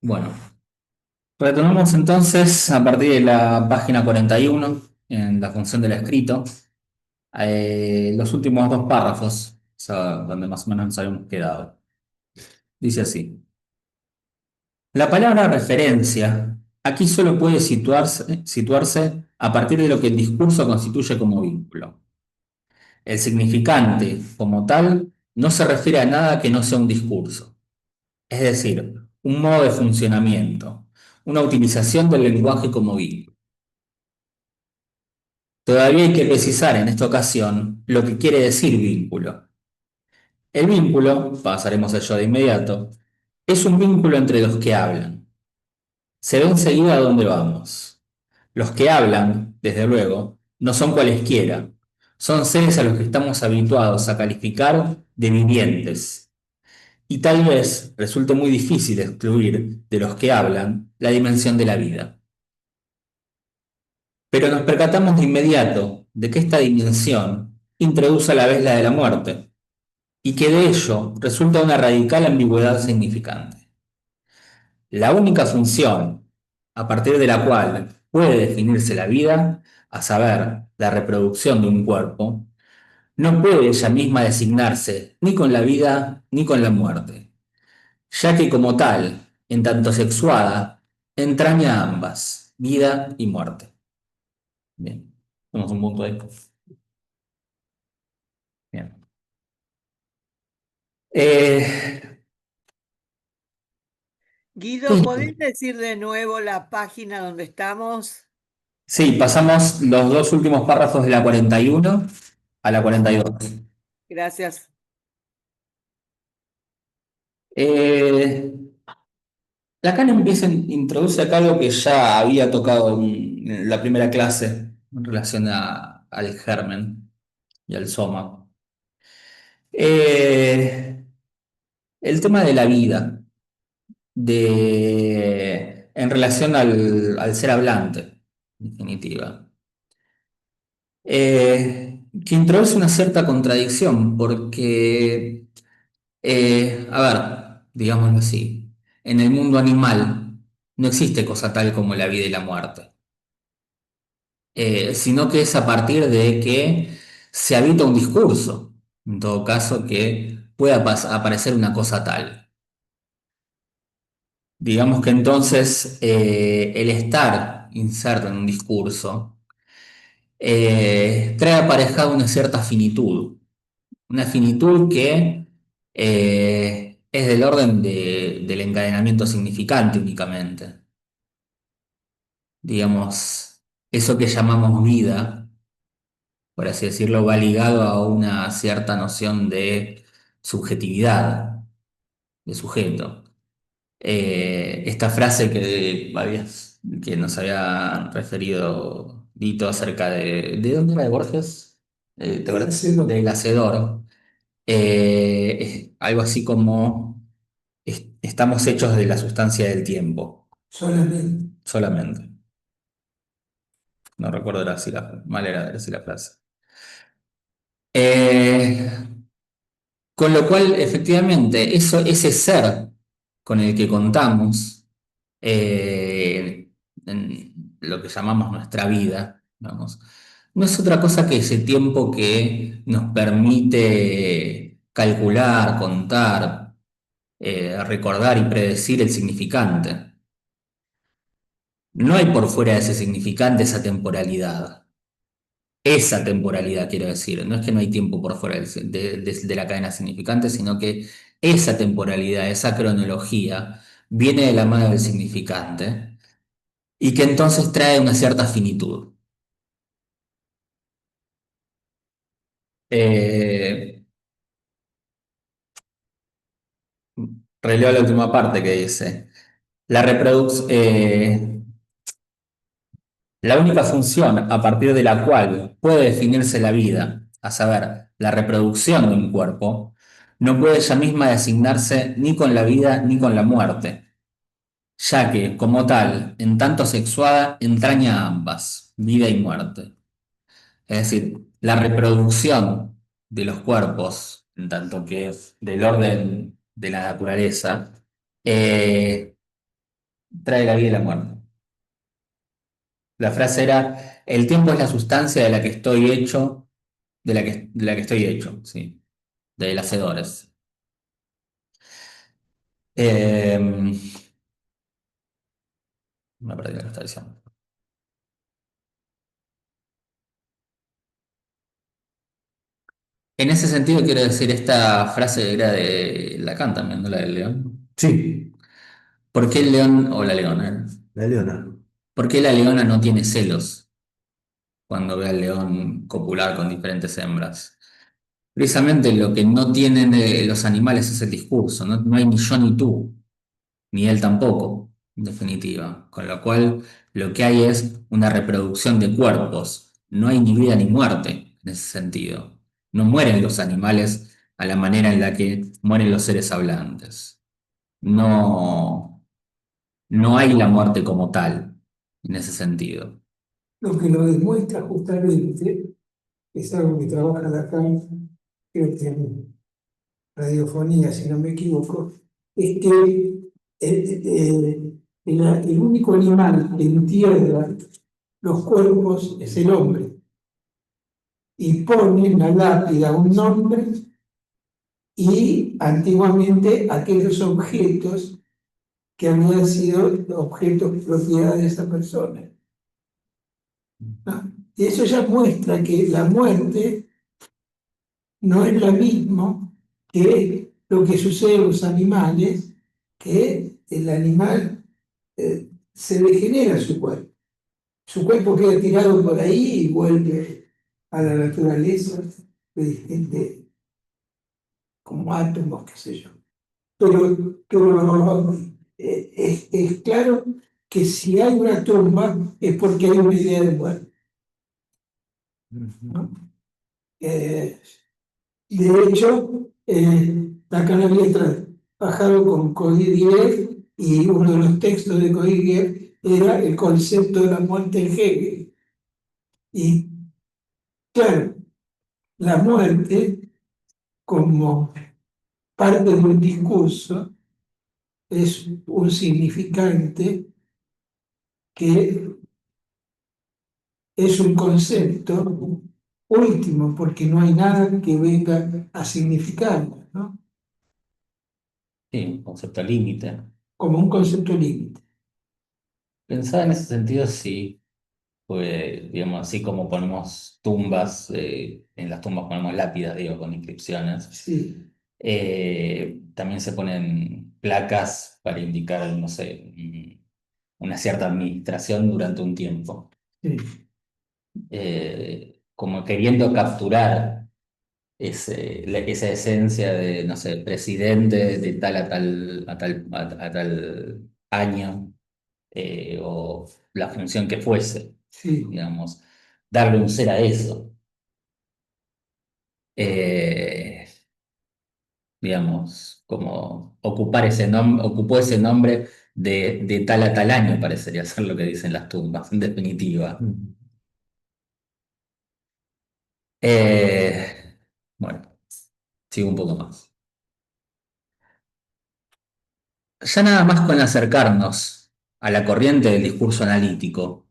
Bueno, retomamos entonces a partir de la página 41 en la función del escrito, los últimos dos párrafos, o sea, donde más o menos nos habíamos quedado. Dice así: la palabra referencia aquí solo puede situarse a partir de lo que el discurso constituye como vínculo. El significante, como tal, no se refiere a nada que no sea un discurso, es decir, un modo de funcionamiento, una utilización del lenguaje como vínculo. Todavía hay que precisar en esta ocasión lo que quiere decir vínculo. El vínculo, pasaremos a ello de inmediato, es un vínculo entre los que hablan. Se ve enseguida a dónde vamos. Los que hablan, desde luego, no son cualesquiera, son seres a los que estamos habituados a calificar de vivientes, y tal vez resulte muy difícil excluir de los que hablan la dimensión de la vida. Pero nos percatamos de inmediato de que esta dimensión introduce a la vez la de la muerte, y que de ello resulta una radical ambigüedad significante. La única función a partir de la cual puede definirse la vida, a saber, la reproducción de un cuerpo, no puede ella misma designarse ni con la vida ni con la muerte, ya que como tal, en tanto sexuada, entraña ambas, vida y muerte. Bien, tenemos un punto ahí. Bien. Eh, ¿Qué Guido, es ¿podés esto? decir de nuevo la página donde estamos? Sí, pasamos los dos últimos párrafos de la 41 a la 42. Gracias. Eh, Lacan introduce acá algo que ya había tocado en la primera clase en relación al germen y al soma. Eh, el tema de la vida, en relación al ser hablante, en definitiva. Que introduce una cierta contradicción, porque, a ver, digámoslo así, en el mundo animal no existe cosa tal como la vida y la muerte, sino que es a partir de que se habita un discurso, en todo caso, que pueda aparecer una cosa tal. Digamos que entonces el estar inserto en un discurso trae aparejado una cierta finitud. Una finitud que es del orden del encadenamiento significante únicamente. Digamos, eso que llamamos vida, por así decirlo, va ligado a una cierta noción de subjetividad, de sujeto. Esta frase que nos había referido Dito acerca ¿de dónde era de Borges? ¿Te acuerdas? Sí, no. Del Hacedor. Es algo así como estamos hechos de la sustancia del tiempo. Solamente. Solamente. No recuerdo ahora si la manera de decir la frase. Eh, con lo cual, efectivamente, ese ser con el que contamos, en lo que llamamos nuestra vida, vamos, no es otra cosa que ese tiempo que nos permite calcular, contar, recordar y predecir el significante. No hay por fuera de ese significante esa temporalidad. Esa temporalidad, quiero decir. No es que no hay tiempo por fuera de la cadena significante, sino que esa temporalidad, esa cronología, viene de la mano del significante y que entonces trae una cierta finitud. Eh, Releo la última parte que dice. La reproducción. La única función a partir de la cual puede definirse la vida, a saber, la reproducción de un cuerpo, no puede ella misma designarse ni con la vida ni con la muerte, ya que, como tal, en tanto sexuada, entraña ambas, vida y muerte. Es decir, la reproducción de los cuerpos, en tanto que es del orden de la naturaleza, eh, trae la vida y la muerte. La frase era, el tiempo es la sustancia de la que estoy hecho, de la que estoy hecho, sí, de las hacedores. Eh, me perdí lo que estaba diciendo. En ese sentido, quiero decir, esta frase era de Lacan también, ¿no? La del león. Sí, ¿Por qué el león o la leona? la leona. ¿Por qué la leona no tiene celos cuando ve al león copular con diferentes hembras? Precisamente lo que no tienen los animales es el discurso, no, no hay ni yo ni tú, ni él tampoco, en definitiva. Con lo cual, lo que hay es una reproducción de cuerpos, no hay ni vida ni muerte en ese sentido. No mueren los animales a la manera en la que mueren los seres hablantes. No, no hay la muerte como tal en ese sentido. Lo que lo demuestra justamente, es algo que trabaja Lacan, creo que en radiofonía, si no me equivoco, es que el único animal que entierra los cuerpos es el hombre, y pone en la lápida un nombre y antiguamente aquellos objetos que habían sido objetos propiedad de esa persona, ¿no? Y eso ya muestra que la muerte no es lo mismo que lo que sucede en los animales, que el animal se degenera su cuerpo. Su cuerpo queda tirado por ahí y vuelve a la naturaleza de- como átomos, qué sé yo. Pero es claro que si hay una tumba es porque hay una idea de muerte, ¿no? Eh, De hecho, Lacan había trabajado con Codidier y uno de los textos de Codidier era el concepto de la muerte en Hegel. Y claro, la muerte como parte de un discurso es un significante que es un concepto último porque no hay nada que venga a significarlo, ¿no? Sí, un concepto límite. Como un concepto límite. Pensaba en ese sentido, sí, pues, digamos, así como ponemos tumbas, en las tumbas ponemos lápidas, digo, con inscripciones, Sí, también se ponen placas para indicar, no sé, una cierta administración durante un tiempo, sí, como queriendo capturar esa esencia de, no sé, presidente de tal a tal, a tal año, o la función que fuese, sí. digamos, darle un ser a eso. Eh, digamos, como ocupar ese nombre, ocupó ese nombre de tal a tal año, parecería ser lo que dicen las tumbas, en definitiva. Mm. Bueno, sigo un poco más. Ya nada más con acercarnos a la corriente del discurso analítico,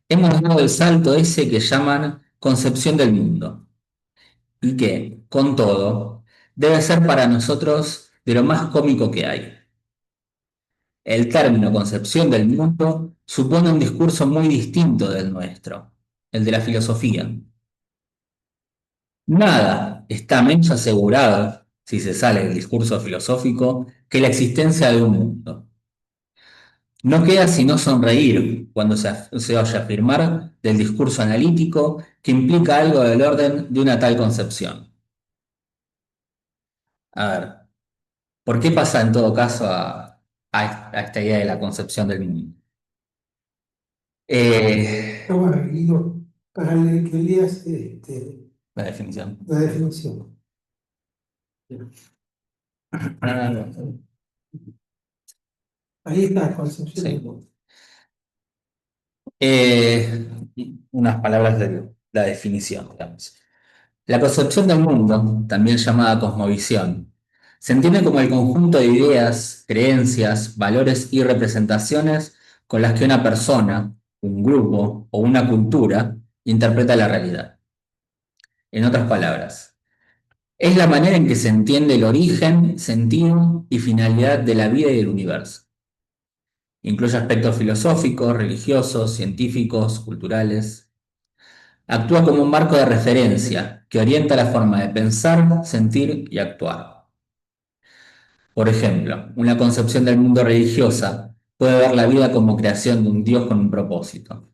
hemos dado el salto ese que llaman concepción del mundo y que, con todo, debe ser para nosotros de lo más cómico que hay. El término concepción del mundo supone un discurso muy distinto del nuestro, el de la filosofía. Nada está menos asegurado, si se sale del discurso filosófico, que la existencia de un mundo. No queda sino sonreír cuando se oye afirmar del discurso analítico que implica algo del orden de una tal concepción. A ver, ¿por qué pasa en todo caso a esta idea de la concepción del mundo? Eh, Toma, Guido, para que leas la definición. la definición. Ah, Ahí está, concepción del sí. mundo. Eh, unas palabras de la definición, digamos. La concepción del mundo, también llamada cosmovisión, Se entiende como el conjunto de ideas, creencias, valores y representaciones con las que una persona, un grupo o una cultura interpreta la realidad. En otras palabras, es la manera en que se entiende el origen, sentido y finalidad de la vida y del universo. Incluye aspectos filosóficos, religiosos, científicos, culturales. Actúa como un marco de referencia que orienta la forma de pensar, sentir y actuar. Por ejemplo, una concepción del mundo religiosa puede ver la vida como creación de un Dios con un propósito.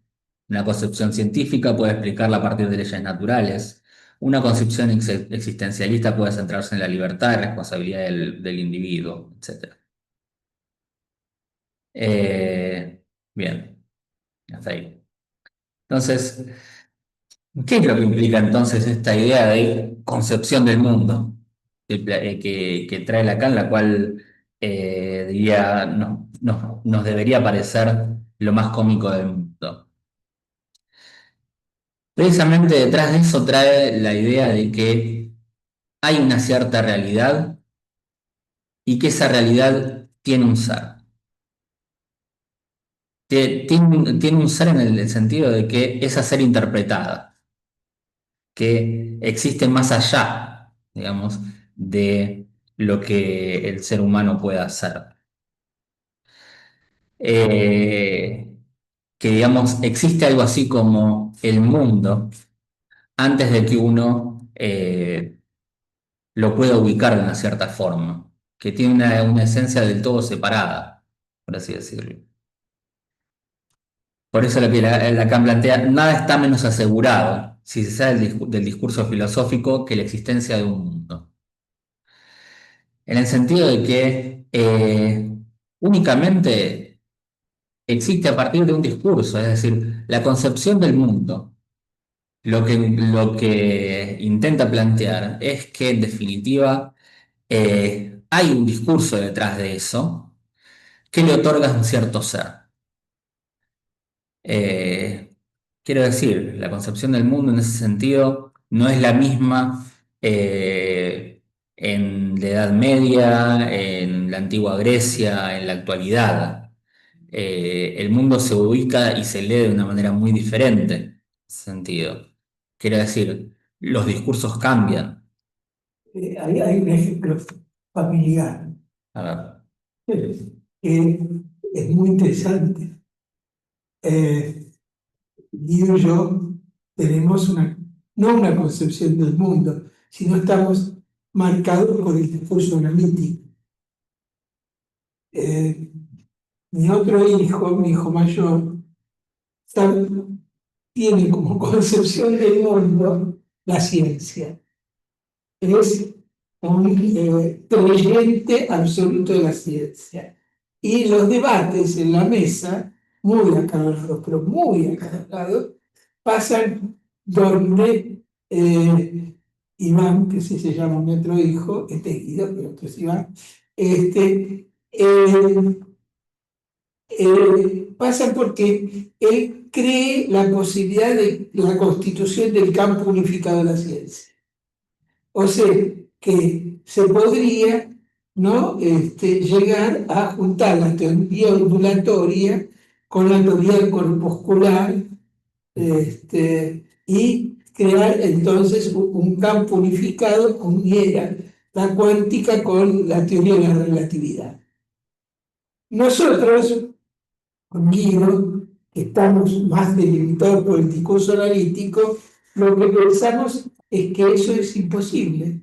Una concepción científica puede explicarla a partir de leyes naturales. Una concepción existencialista puede centrarse en la libertad y responsabilidad del individuo, etc. Eh, bien, hasta ahí. Entonces, ¿qué es lo que implica entonces esta idea de concepción del mundo que trae Lacan, la cual diría, nos debería parecer lo más cómico del mundo? Precisamente detrás de eso trae la idea de que hay una cierta realidad y que esa realidad tiene un ser. Tiene un ser en el sentido de que es a ser interpretada, que existe más allá, digamos, de lo que el ser humano puede hacer. Eh, que, digamos, existe algo así como el mundo antes de que uno lo pueda ubicar de una cierta forma, que tiene una esencia del todo separada, por así decirlo. Por eso lo que Lacan plantea, nada está menos asegurado, si se sabe del discurso filosófico, que la existencia de un mundo. En el sentido de que únicamente existe a partir de un discurso, es decir, la concepción del mundo. Lo que intenta plantear es que en definitiva hay un discurso detrás de eso que le otorga un cierto ser. Eh, Quiero decir, la concepción del mundo en ese sentido no es la misma en la Edad Media, en la antigua Grecia, en la actualidad. El mundo se ubica y se lee de una manera muy diferente en ese sentido. Quiero decir, los discursos cambian. Hay un ejemplo familiar A ver, que es muy interesante. Guido y yo tenemos no una concepción del mundo, sino estamos marcados por el discurso analítico. Eh, Mi otro hijo, mi hijo mayor, está- tiene como concepción del mundo la ciencia. Es un creyente absoluto de la ciencia. Y los debates en la mesa, muy acalorados, pero muy acalorados, pasan donde Iván, que sí se llama mi otro hijo, Guido, pero otro es Iván, pasa porque él cree la posibilidad de la constitución del campo unificado de la ciencia. O sea, que se podría, ¿no? Llegar a juntar la teoría ondulatoria con la teoría corpuscular, y crear entonces un campo unificado que uniera la cuántica con la teoría de la relatividad. Nosotros, conmigo, que estamos más delimitados por el discurso analítico, lo que pensamos es que eso es imposible,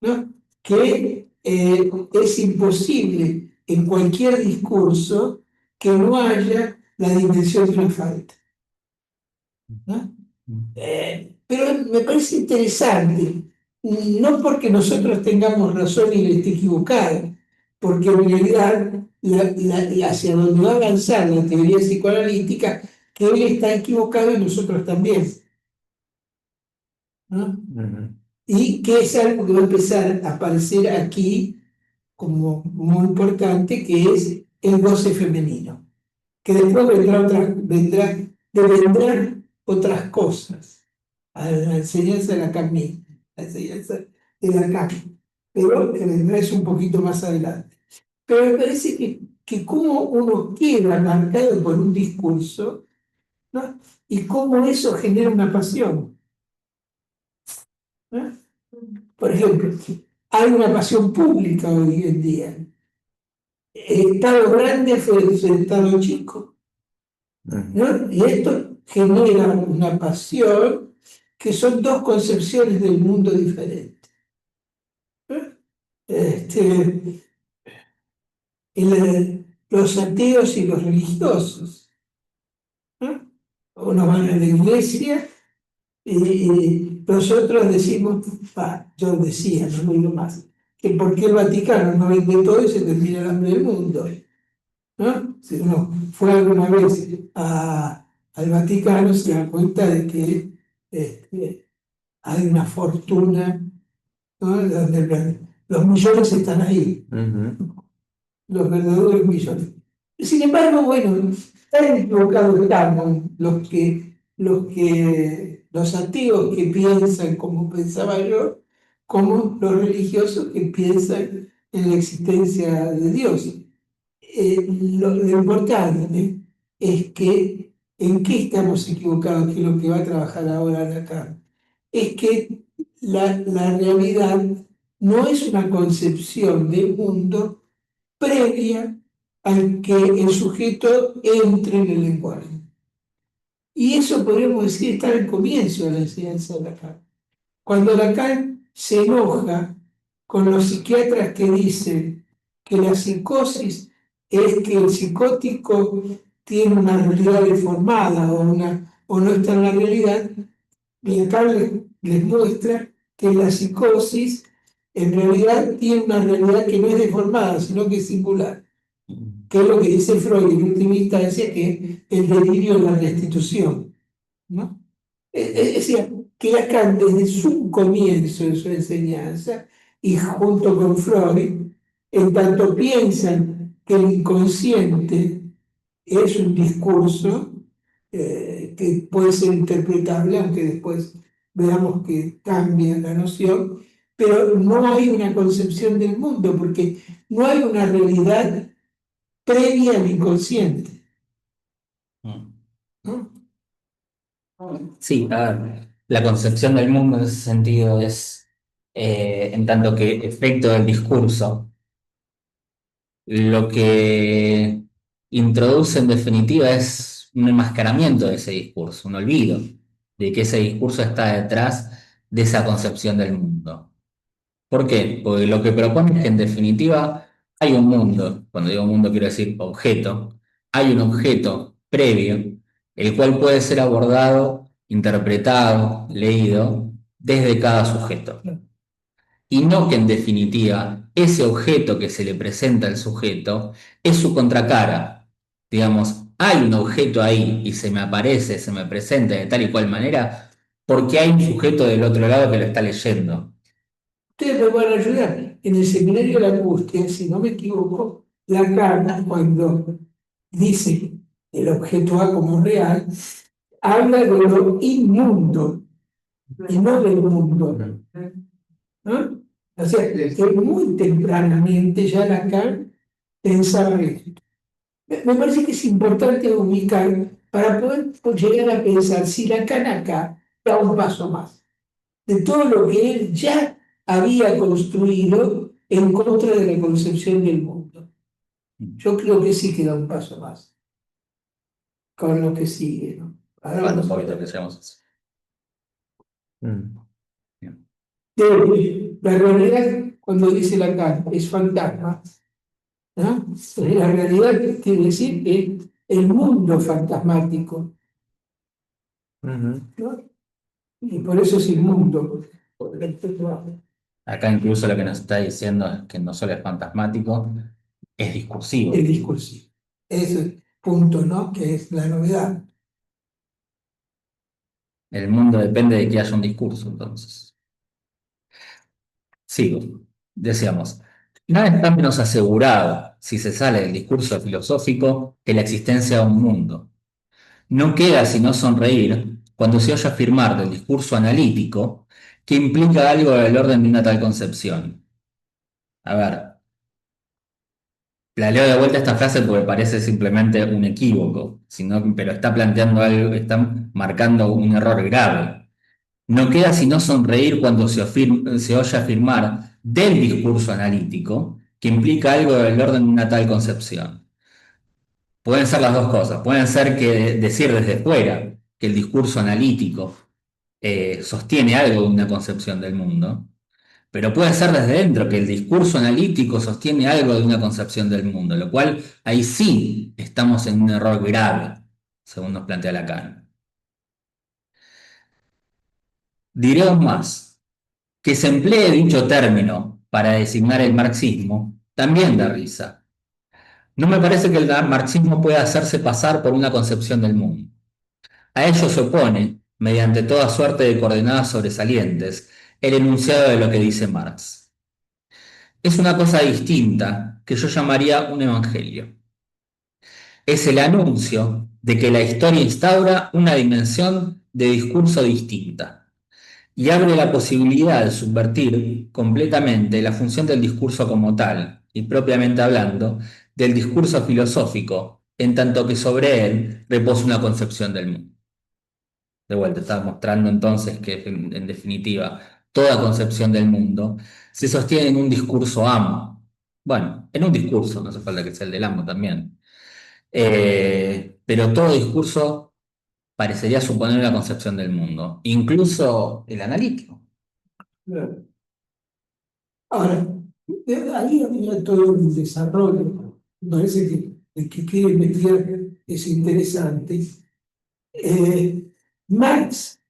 ¿no? Que es imposible en cualquier discurso que no haya la dimensión de una falta, ¿no? Pero me parece interesante, no porque nosotros tengamos razón y él esté equivocado, porque en realidad hacia donde va a avanzar la teoría psicoanalítica, que él está equivocado y nosotros también, ¿no? Y que es algo que va a empezar a aparecer aquí como muy importante, que es el goce femenino, que después vendrán otras cosas a la enseñanza de la enseñanza de la carne. pero que vendrá eso un poquito más adelante. Pero me parece que cómo uno queda marcado por un discurso, ¿no? Y cómo eso genera una pasión, ¿no? Por ejemplo, hay una pasión pública hoy en día. El Estado grande versus el Estado chico, ¿no? Y esto genera una pasión que son dos concepciones del mundo diferentes. Este, los ateos y los religiosos, ¿no? Unos van a la iglesia y nosotros decimos, yo decía, no digo más, que por qué el Vaticano no vende todo y se termina el hambre del mundo, ¿no? Si uno fue alguna vez al Vaticano, se da cuenta de que hay una fortuna, ¿no? Donde los millones están ahí, los verdaderos millones. Sin embargo, bueno, tan equivocados estamos los ateos que piensan como pensaba yo, como los religiosos que piensan en la existencia de Dios. Lo importante es que en qué estamos equivocados, que es lo que va a trabajar ahora Lacan, es que la realidad no es una concepción del mundo previa al que el sujeto entre en el lenguaje. Y eso podríamos decir está al comienzo de la enseñanza de Lacan. Cuando Lacan se enoja con los psiquiatras que dicen que la psicosis es que el psicótico tiene una realidad deformada o no está en la realidad, Lacan les muestra que la psicosis en realidad tiene una realidad que no es deformada, sino que es singular, que es lo que dice Freud en última instancia, que es el delirio de la restitución, ¿no? Es decir, que Lacan desde su comienzo de su enseñanza, y junto con Freud, en tanto piensan que el inconsciente es un discurso que puede ser interpretable, aunque después veamos que cambia la noción, pero no hay una concepción del mundo, porque no hay una realidad previa al inconsciente, ¿no? Sí, a ver, la concepción del mundo en ese sentido es, en tanto que efecto del discurso, lo que introduce en definitiva es un enmascaramiento de ese discurso, un olvido de que ese discurso está detrás de esa concepción del mundo. ¿Por qué? Porque lo que propone es que en definitiva hay un mundo, cuando digo mundo quiero decir objeto, hay un objeto previo, el cual puede ser abordado, interpretado, leído desde cada sujeto. Y no que en definitiva ese objeto que se le presenta al sujeto es su contracara. Digamos, hay un objeto ahí y se me aparece, se me presenta de tal y cual manera porque hay un sujeto del otro lado que lo está leyendo. Ustedes me van a ayudar. En el seminario de la angustia, si no me equivoco, Lacan, cuando dice el objeto A como real, habla de lo inmundo y no del mundo, ¿no? O sea, que muy tempranamente ya Lacan pensaba esto. Me parece que es importante ubicar para poder llegar a pensar si Lacan acá da un paso más de todo lo que él ya había construido en contra de la concepción del mundo. Yo creo que sí queda un paso más con lo que sigue, ¿no? Ahora Falta un vamos a poquito ver. que seamos así. Bien. La realidad, cuando dice Lacan, es fantasma, ¿no? La realidad quiere decir que el mundo fantasmático, ¿no? Y por eso es inmundo. Acá incluso lo que nos está diciendo es que no solo es fantasmático, es discursivo. El discursivo. Ese punto, ¿no? Que es la novedad. El mundo depende de que haya un discurso, entonces. Sigo. Decíamos, nada está menos asegurado, si se sale del discurso filosófico, que la existencia de un mundo. No queda sino sonreír cuando se oye afirmar del discurso analítico que implica algo del orden de una tal concepción. A ver, la leo de vuelta esta frase porque parece simplemente un equívoco, pero está planteando algo, está marcando un error grave. No queda sino sonreír cuando se oye afirmar del discurso analítico que implica algo del orden de una tal concepción. Pueden ser las dos cosas. Pueden ser que decir desde fuera que el discurso analítico sostiene algo de una concepción del mundo, pero puede ser desde dentro que el discurso analítico sostiene algo de una concepción del mundo, lo cual ahí sí estamos en un error grave, según nos plantea Lacan. Diré aún más, que se emplee dicho término para designar el marxismo también da risa. No me parece que el marxismo pueda hacerse pasar por una concepción del mundo. A ello se opone, mediante toda suerte de coordenadas sobresalientes, el enunciado de lo que dice Marx. Es una cosa distinta que yo llamaría un evangelio. Es el anuncio de que la historia instaura una dimensión de discurso distinta y abre la posibilidad de subvertir completamente la función del discurso como tal, y propiamente hablando, del discurso filosófico, en tanto que sobre él reposa una concepción del mundo. De vuelta, está mostrando entonces que, en definitiva, toda concepción del mundo se sostiene en un discurso amo. Bueno, en un discurso, no hace falta que sea el del amo también. Pero todo discurso parecería suponer una concepción del mundo, incluso el analítico. Claro. Ahora, ahí había todo un desarrollo, parece que el que quiere investigar es interesante. Marx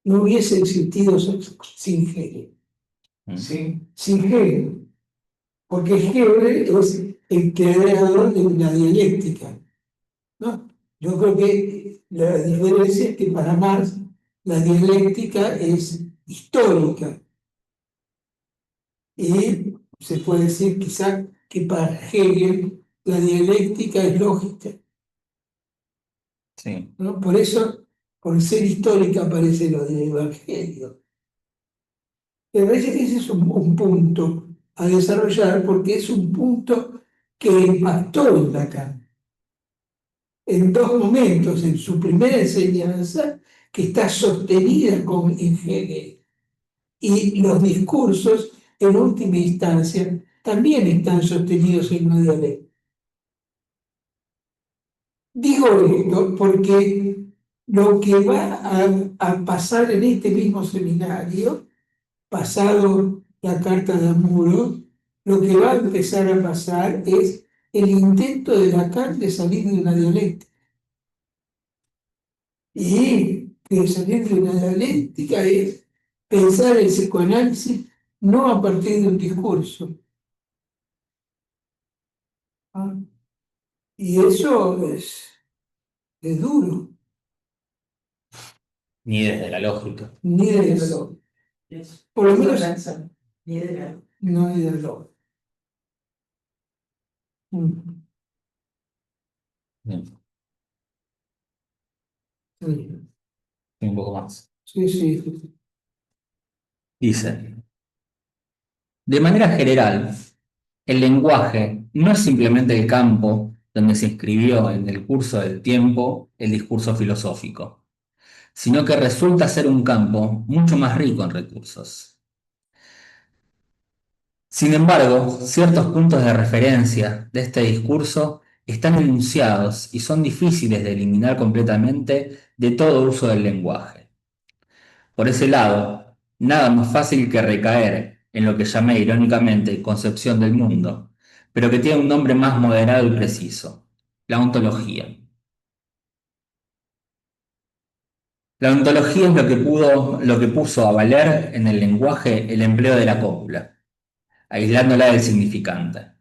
no hubiese existido sin Hegel, ¿Mm? sin Hegel, porque Hegel es el creador de la dialéctica, ¿no? Yo creo que la diferencia es que para Marx la dialéctica es histórica y se puede decir quizá que para Hegel la dialéctica es lógica, Sí. ¿no? Por eso, por ser histórica aparece lo del Evangelio. Me parece que ese es un punto a desarrollar porque es un punto que impactó en Lacan en dos momentos. En su primera enseñanza, que está sostenida con Hegel, y los discursos, en última instancia, también están sostenidos en una dialéctica. Digo esto porque lo que va a pasar en este mismo seminario, pasado la carta de Amuro, lo que va a empezar a pasar es el intento de Lacan de salir de una dialéctica. Y que salir de una dialéctica es pensar el psicoanálisis no a partir de un discurso. ¿Ah? Y eso es duro, Ni desde la lógica. ni de la por lo menos no es de la Bien, Sí, un poco más. sí, sí. Dice, de manera general, el lenguaje no es simplemente el campo donde se inscribió en el curso del tiempo el discurso filosófico, sino que resulta ser un campo mucho más rico en recursos. Sin embargo, ciertos puntos de referencia de este discurso están enunciados y son difíciles de eliminar completamente de todo uso del lenguaje. Por ese lado, nada más fácil que recaer en lo que llamé irónicamente concepción del mundo, pero que tiene un nombre más moderado y preciso: la ontología. La ontología es lo que puso a valer en el lenguaje el empleo de la cópula, aislándola del significante.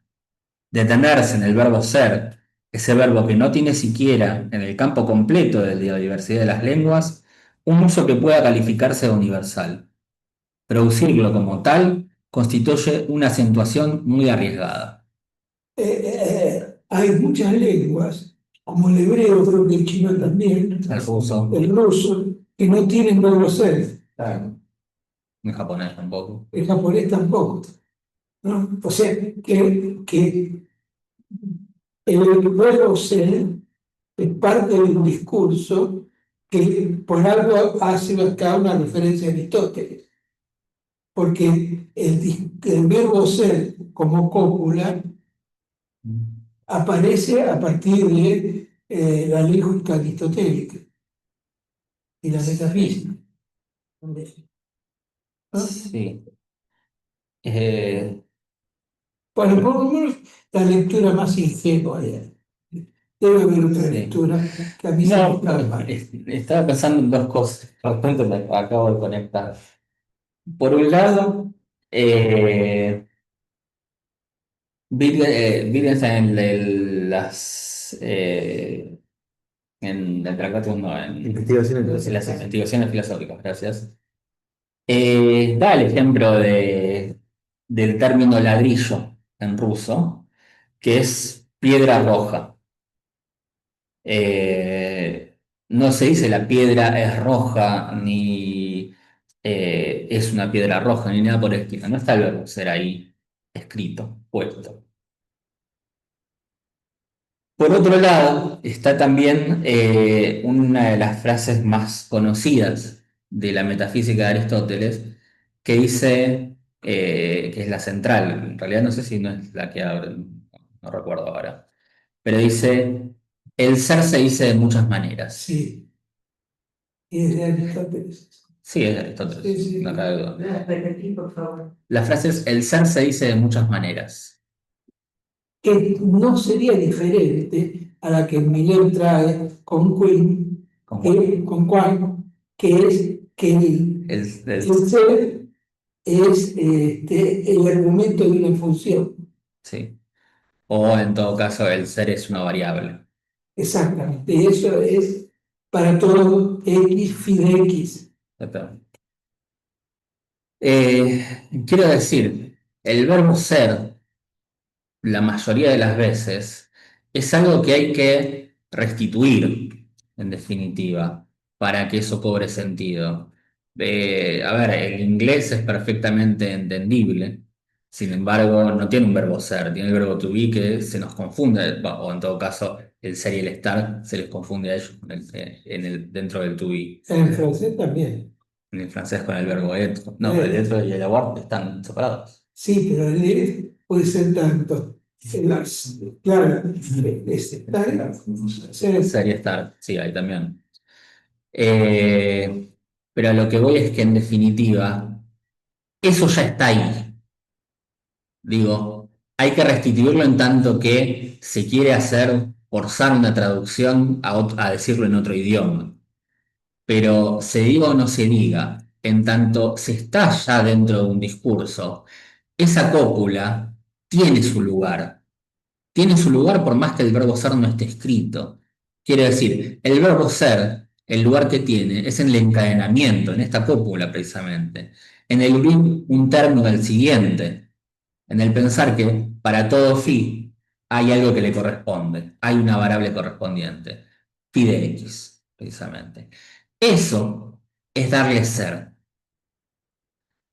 Detenerse en el verbo ser, ese verbo que no tiene siquiera en el campo completo de la diversidad de las lenguas un uso que pueda calificarse de universal. Producirlo como tal constituye una acentuación muy arriesgada. Hay muchas lenguas, como el hebreo, creo que el chino también, El ruso, el ruso, que no tienen verbo ser. claro, en japonés tampoco. El japonés tampoco. ¿no? O sea, que el verbo ser es parte de un discurso que por algo hace acá una referencia a Aristóteles, porque el verbo ser como cópula aparece a partir de la lógica aristotélica y la metafísica. ¿No? Sí. Eh, Bueno, por lo menos la lectura más ingenua de debe haber otra sí. lectura que a mí se me No, escapa. estaba pensando en dos cosas. De repente me acabo de conectar. Por un lado, Wittgenstein en el Tratado, no, en las investigaciones filosóficas, gracias. Da el ejemplo del término ladrillo en ruso, que es piedra roja. No se dice la piedra es roja, ni es una piedra roja, ni nada por el estilo. No está el verbo ser ahí escrito, puesto. Por otro lado, está también una de las frases más conocidas de la metafísica de Aristóteles, que dice, que es la central, en realidad no sé si no es la que abre, no recuerdo ahora, pero dice, el ser se dice de muchas maneras. Sí, y es de Aristóteles. Sí, es de Aristóteles, Sí, sí. no cabe duda. Repetí, por favor. La frase es, el ser se dice de muchas maneras. Que no sería diferente a la que Miller trae con Quinn, ¿Con cuál? con Juan, que es que el ser es el argumento de una función. sí. O en todo caso, el ser es una variable. Exactamente. Y eso es para todo X phi de X. Quiero decir, el verbo ser, la mayoría de las veces, es algo que hay que restituir, en definitiva, para que eso cobre sentido. A ver, el inglés es perfectamente entendible, sin embargo, no tiene un verbo ser, tiene el verbo to be que se nos confunde, o en todo caso, el ser y el estar se les confunde a ellos dentro del to be. En francés también. En el francés con el verbo être. No, el être y el avoir están separados. Sí, pero el de puede ser tanto. Claro, es estar, Ser y estar, sí, ahí también. Eh, pero a lo que voy es que en definitiva, eso ya está ahí. Digo, hay que restituirlo en tanto que se quiere hacer, forzar una traducción a decirlo en otro idioma. Pero se diga o no se diga, en tanto se está ya dentro de un discurso, esa cópula tiene su lugar. Tiene su lugar por más que el verbo ser no esté escrito. Quiere decir, el verbo ser, el lugar que tiene, es en el encadenamiento, en esta cópula precisamente, en el unir un término al siguiente, en el pensar que para todo phi hay algo que le corresponde, hay una variable correspondiente, phi de x, precisamente. Eso es darle ser,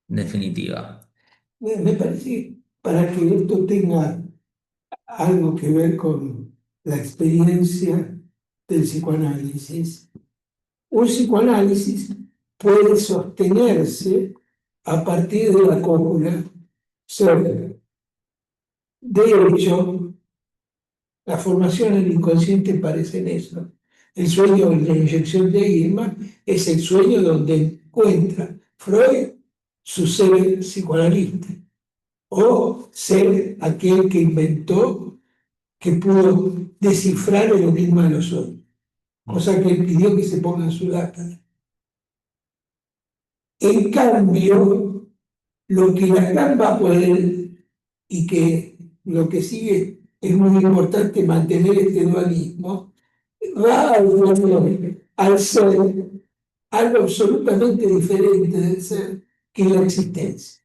en definitiva. me parece que para que esto tenga algo que ver con la experiencia del psicoanálisis, un psicoanálisis puede sostenerse a partir de la cópula ser. De hecho, la formación en el inconsciente parece en eso. El sueño, la inyección de Irma, es el sueño donde encuentra Freud su ser psicoanalista o ser aquel que inventó, que pudo descifrar el enigma de los sueños, cosa que él pidió que se ponga en su lápida. En cambio, lo que Lacan va a poder, y que lo que sigue es muy importante mantener este dualismo, va a volver al ser algo absolutamente diferente del ser, que es la existencia,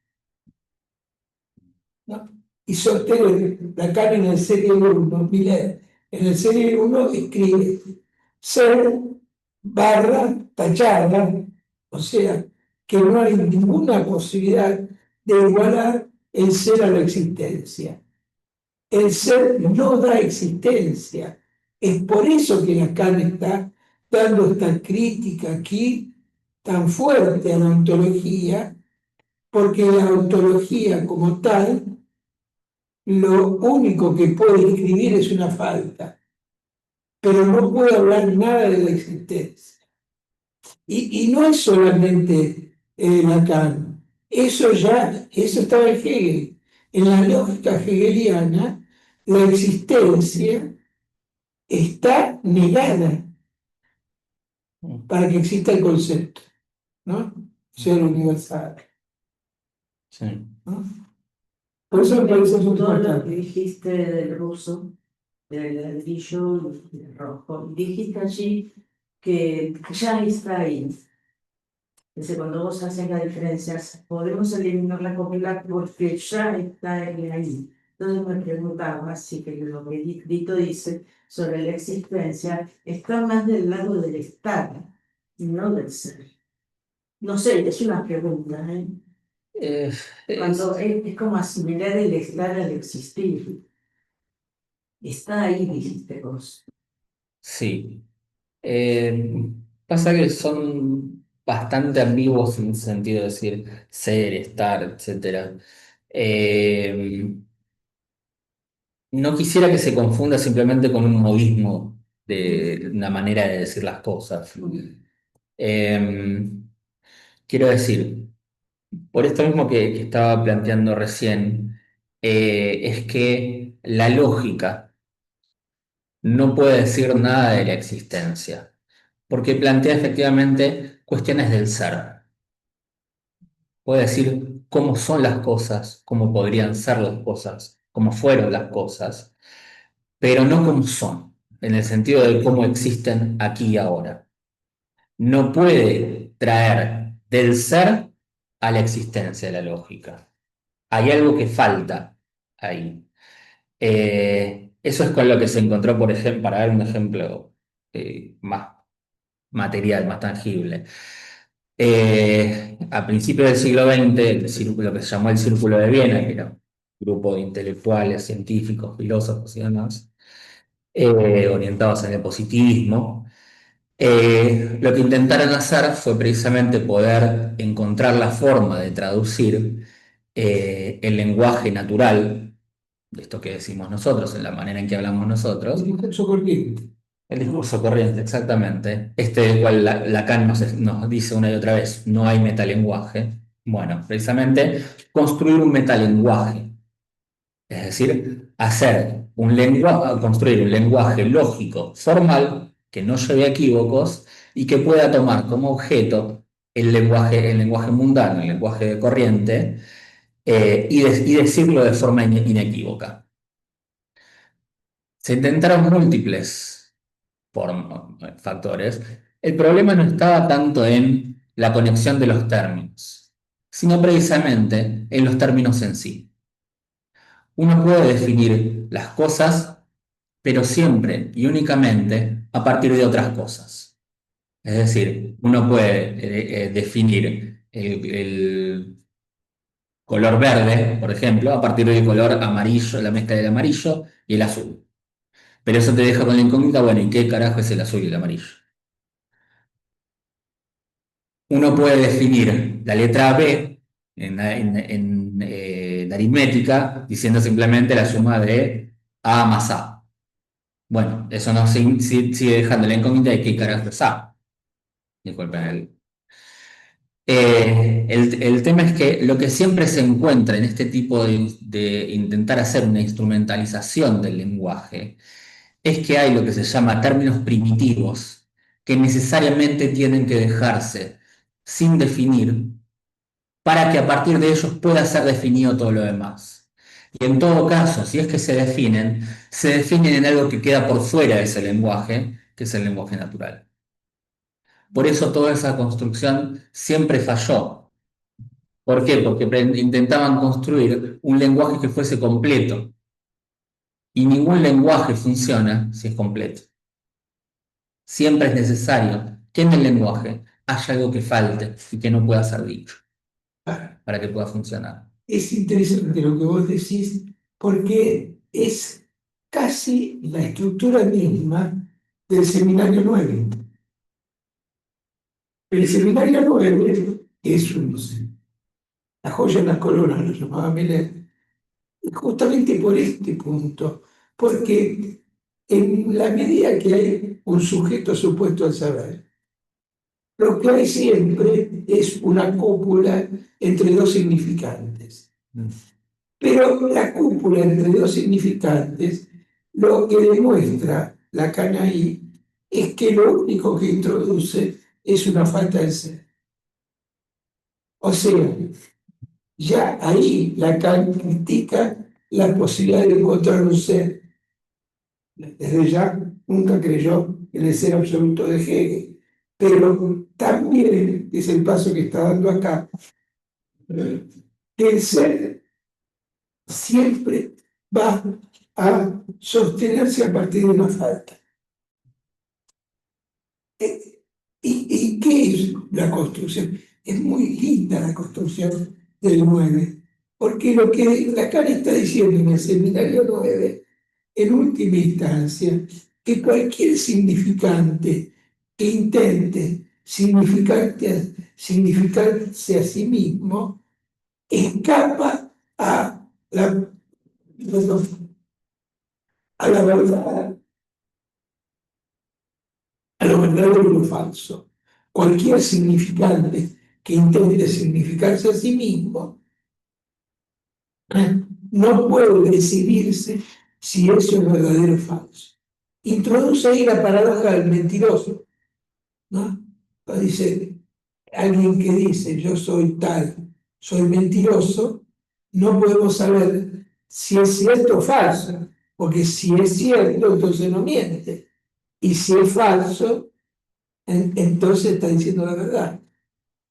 ¿no? Y sostener Lacan en el serie 1, Miller, en el serie 1 escribe ser barra tachada, o sea, que no hay ninguna posibilidad de igualar el ser a la existencia. El ser no da existencia. Es por eso que Lacan está dando esta crítica aquí tan fuerte a la ontología, porque la ontología como tal, lo único que puede escribir es una falta, pero no puede hablar nada de la existencia. Y no es solamente Lacan, eso estaba en Hegel. En la lógica hegeliana, la existencia está negada para que exista el concepto, ¿no? Ser universal, Sí. ¿no? Por eso me parece muy Todo lo que importante. dijiste del ruso, del ladrillo rojo, dijiste allí que ya está ahí. Dice, cuando vos haces la diferencia, podemos eliminar la copia porque ya está ahí. Entonces me preguntaba, así que lo que Dito dice sobre la existencia está más del lado del estar, no del ser. No sé, es una pregunta, ¿eh? Eh, Cuando es- es como asimilar el estar al existir. Está ahí, dijiste vos. sí. Eh, Pasa que son bastante ambiguos en el sentido de decir ser, estar, etcétera. Eh, no quisiera que se confunda simplemente con un modismo de una manera de decir las cosas. Eh, Quiero decir, por esto mismo que estaba planteando recién, es que la lógica no puede decir nada de la existencia, porque plantea efectivamente cuestiones del ser. Puede decir cómo son las cosas, cómo podrían ser las cosas, cómo fueron las cosas, pero no cómo son, en el sentido de cómo existen aquí y ahora. No puede traer del ser a la existencia de la lógica. Hay algo que falta ahí. Eso es con lo que se encontró, por ejemplo, para dar un ejemplo más material, más tangible. A principios del siglo XX, el círculo que se llamó el Círculo de Viena, que era un grupo de intelectuales, científicos, filósofos y demás, orientados en el positivismo, lo que intentaron hacer fue precisamente poder encontrar la forma de traducir el lenguaje natural, de esto que decimos nosotros, en la manera en que hablamos nosotros, El discurso corriente. el discurso corriente, exactamente. Este del cual Lacan nos dice una y otra vez, no hay metalenguaje. Bueno, precisamente construir un metalenguaje, es decir, construir un lenguaje lógico, formal, que no lleve a equívocos y que pueda tomar como objeto el lenguaje mundano, el lenguaje corriente, y decirlo de forma inequívoca. Se intentaron múltiples factores. El problema no estaba tanto en la conexión de los términos, sino precisamente en los términos en sí. Uno puede definir las cosas, pero siempre y únicamente a partir de otras cosas. Es decir, uno puede definir el color verde, por ejemplo, a partir del color amarillo, la mezcla del amarillo y el azul. Pero eso te deja con la incógnita, bueno, ¿y qué carajo es el azul y el amarillo? Uno puede definir la letra B en aritmética diciendo simplemente la suma de A más A. Bueno, eso no sigue dejando la incógnita de qué carajo es A. Disculpen el tema es que lo que siempre se encuentra en este tipo de intentar hacer una instrumentalización del lenguaje es que hay lo que se llama términos primitivos que necesariamente tienen que dejarse sin definir para que a partir de ellos pueda ser definido todo lo demás. Y en todo caso, si es que se definen en algo que queda por fuera de ese lenguaje, que es el lenguaje natural. Por eso toda esa construcción siempre falló. ¿Por qué? Porque intentaban construir un lenguaje que fuese completo. Y ningún lenguaje funciona si es completo. Siempre es necesario que en el lenguaje haya algo que falte y que no pueda ser dicho para que pueda funcionar. es interesante lo que vos decís, porque es casi la estructura misma del seminario 9. El seminario 9 es la joya en la corona, lo llamaba Miller, justamente por este punto, porque en la medida que hay un sujeto supuesto al saber, lo que hay siempre es una cópula entre dos significantes. Pero la cúpula entre dos significantes, lo que demuestra Lacan ahí es que lo único que introduce es una falta de ser. O sea, ya ahí Lacan critica la posibilidad de encontrar un ser. Desde ya nunca creyó en el ser absoluto de Hegel, pero también es el paso que está dando acá, que el ser siempre va a sostenerse a partir de una falta. ¿Y qué es la construcción? Es muy linda la construcción del 9, porque lo que Lacan está diciendo en el seminario 9, en última instancia, que cualquier significante que intente significarse a sí mismo escapa a la verdad, a lo verdadero y lo falso. Cualquier significante que intente significarse a sí mismo no puede decidirse si eso es verdadero o falso. Introduce ahí la paradoja del mentiroso, ¿no? Dice, alguien que dice yo soy tal, soy mentiroso, no podemos saber si es cierto o falso, porque si es cierto, entonces no miente, y si es falso, entonces está diciendo la verdad.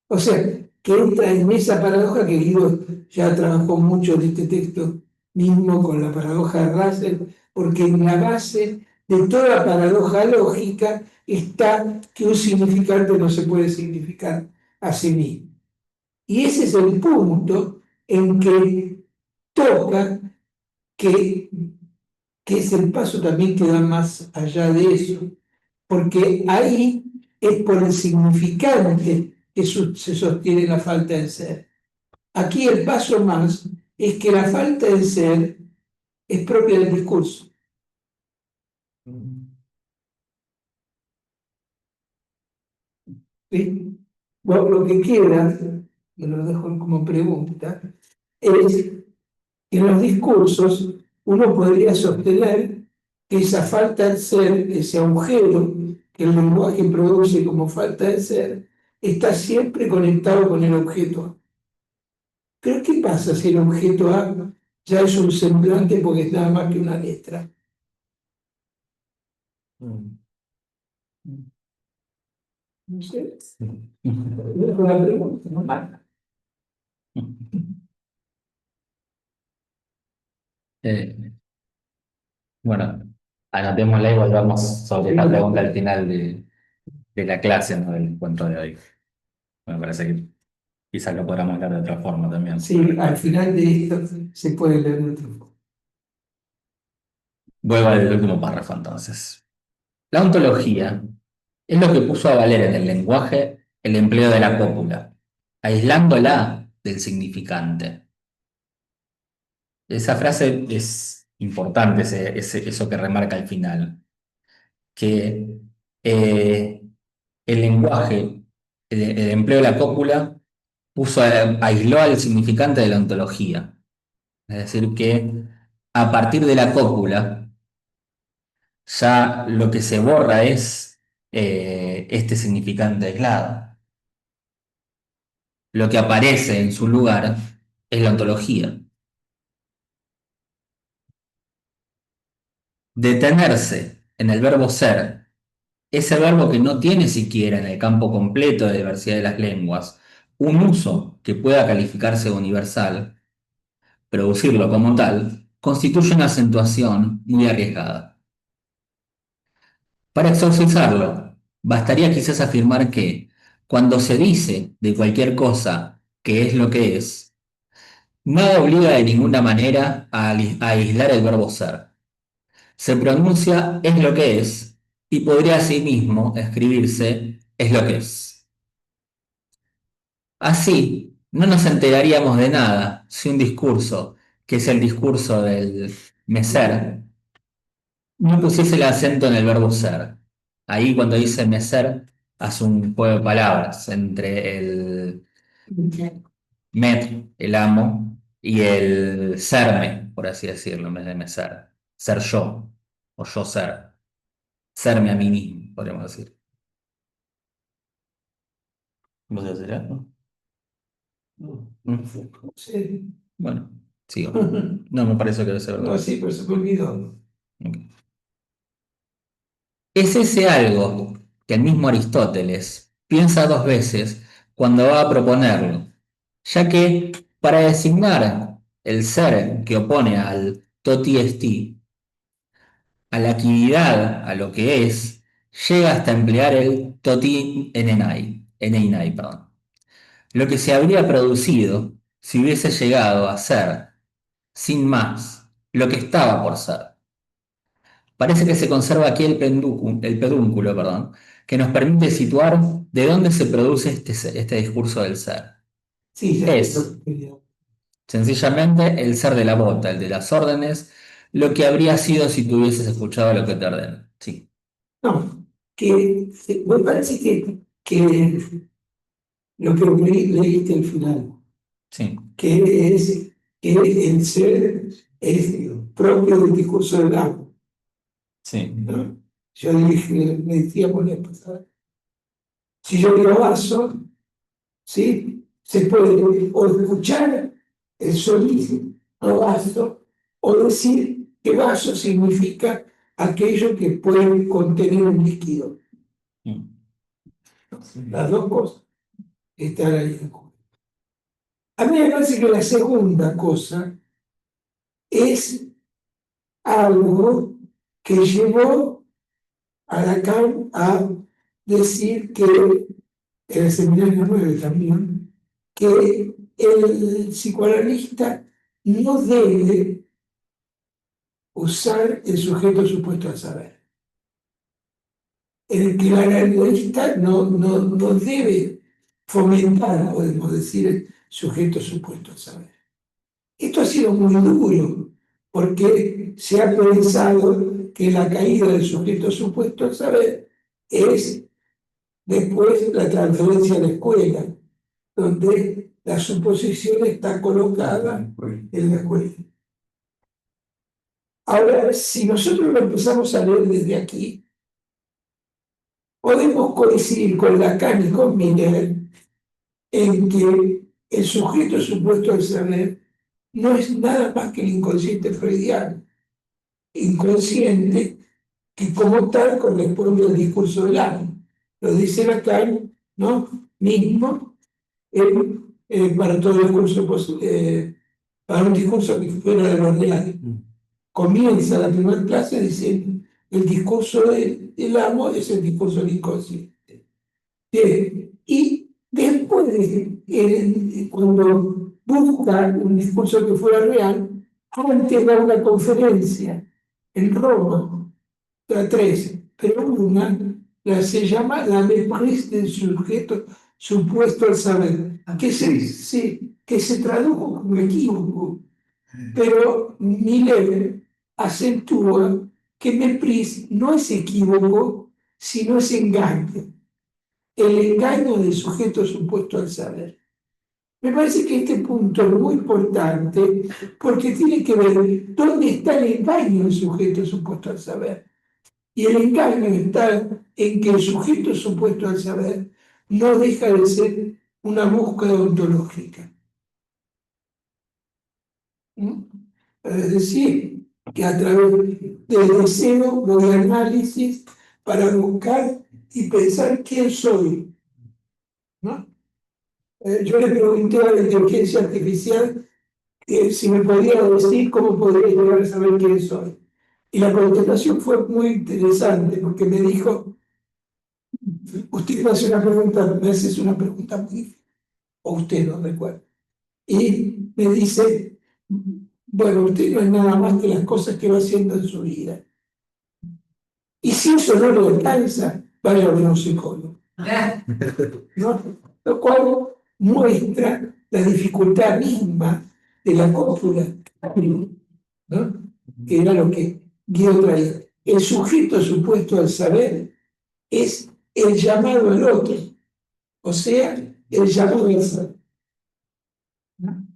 O sea, que entra en esa paradoja que Guido ya trabajó mucho en este texto mismo con la paradoja de Russell, porque en la base de toda paradoja lógica está que un significante no se puede significar a sí mismo. Y ese es el punto en que toca que, que es el paso también que da más allá de eso, porque ahí es por el significante que se sostiene la falta de ser. Aquí el paso más es que la falta de ser es propia del discurso. ¿Sí? Lo que queda, y lo dejo como pregunta, es que en los discursos uno podría sostener que esa falta de ser, ese agujero que el lenguaje produce como falta de ser, está siempre conectado con el objeto A. Pero ¿qué pasa si el objeto A ya es un semblante porque es nada más que una letra? No sé. Es una pregunta, ¿no? Eh, bueno, anotémosla y volvamos sobre esta pregunta al final de la clase, ¿no? Del encuentro de hoy. Me parece que quizás lo podamos hablar de otra forma también. Sí, al final de esto se puede leer de otra forma. Vuelvo al último párrafo entonces. La ontología es lo que puso a valer en el lenguaje el empleo de la cópula, aislándola del significante. Esa frase es importante, eso que remarca al final, que eh, el lenguaje, el empleo de la cópula, aisló al significante de la ontología. Es decir, que a partir de la cópula, ya lo que se borra es este significante aislado. Lo que aparece en su lugar es la ontología. Detenerse en el verbo ser, ese verbo que no tiene siquiera en el campo completo de diversidad de las lenguas un uso que pueda calificarse de universal, producirlo como tal, constituye una acentuación muy arriesgada. Para exorcizarlo, bastaría quizás afirmar que, cuando se dice de cualquier cosa que es lo que es, Nada obliga de ninguna manera a aislar el verbo ser. Se pronuncia es lo que es y podría asimismo escribirse es lo que es. Así, no nos enteraríamos de nada si un discurso, que es el discurso del mecer, no pusiese el acento en el verbo ser. Ahí cuando dice mecer, hace un juego de palabras entre el met, el amo, y el serme, por así decirlo, en vez de mecer. Ser yo, o yo ser. Serme a mí mismo, podríamos decir. ¿Vos decís algo? Sí. Bueno, sigo. No me parece que debe ser No, verdad. sí, pero se me olvidó. Ok. Es ese algo que el mismo Aristóteles piensa dos veces cuando va a proponerlo, ya que para designar el ser que opone al toti esti, a la actividad, a lo que es, llega hasta emplear el toti eneinai, perdón. Lo que se habría producido si hubiese llegado a ser, sin más, lo que estaba por ser. Parece que se conserva aquí el pedúnculo, perdón, que nos permite situar de dónde se produce este discurso del ser. Sí, ya Es sé. sencillamente el ser de la bota, el de las órdenes, lo que habría sido si tú hubieses escuchado lo que te ordeno. Sí, No, me parece que lo que leíste al final, sí, que es que el ser es propio del discurso del amo, sí. ¿no? Yo dije, le decía por la pasada, si yo digo vaso, ¿sí? Se puede o escuchar el sonido no vaso, o decir que vaso significa aquello que puede contener un líquido. Mm. Las dos cosas están ahí. A mí me parece que la segunda cosa es algo que llevó a Lacan a decir que, en el seminario 9 también, que el psicoanalista no debe usar el sujeto supuesto al saber. En el que el analista no debe fomentar, podemos decir, el sujeto supuesto al saber. Esto ha sido muy duro, porque se ha pensado que la caída del sujeto supuesto al saber es después la transferencia a la escuela, donde la suposición está colocada en la escuela. Ahora, si nosotros lo empezamos a leer desde aquí, podemos coincidir con Lacan y con Miller en que el sujeto supuesto al saber no es nada más que el inconsciente freudiano, inconsciente que como tal corresponde al discurso del amo. Lo dice Lacan, ¿no? Mismo, para todo el discurso, para un discurso que fuera de lo real. Comienza la primera clase diciendo, el discurso del amo es el discurso del inconsciente. Bien, y después, cuando busca un discurso que fuera real, antes da una conferencia en Roma, la 13, pero una se llama la méprise del sujeto supuesto al saber, que se tradujo como equívoco, pero Miller acentúa que méprise no es equívoco, sino es engaño, el engaño del sujeto supuesto al saber. Me parece que este punto es muy importante porque tiene que ver dónde está el engaño del sujeto supuesto al saber. Y el engaño está en que el sujeto supuesto al saber no deja de ser una búsqueda ontológica. ¿Mm? Es decir, que a través del deseo voy al análisis para buscar y pensar quién soy, ¿no? Yo le pregunté a la inteligencia artificial si me podía decir cómo podría llegar a saber quién soy. Y la contestación fue muy interesante porque me dijo, usted me hace una pregunta, me hace una pregunta muy difícil, o usted no recuerda. y me dice, bueno, usted no es nada más que las cosas que va haciendo en su vida. Y si eso no le alcanza, vaya a ver a un psicólogo. ¿No? Lo cual muestra la dificultad misma de la cópula, ¿no? Que era lo que Guido traía. El sujeto supuesto al saber es el llamado al otro, o sea, el llamado al saber. ¿No?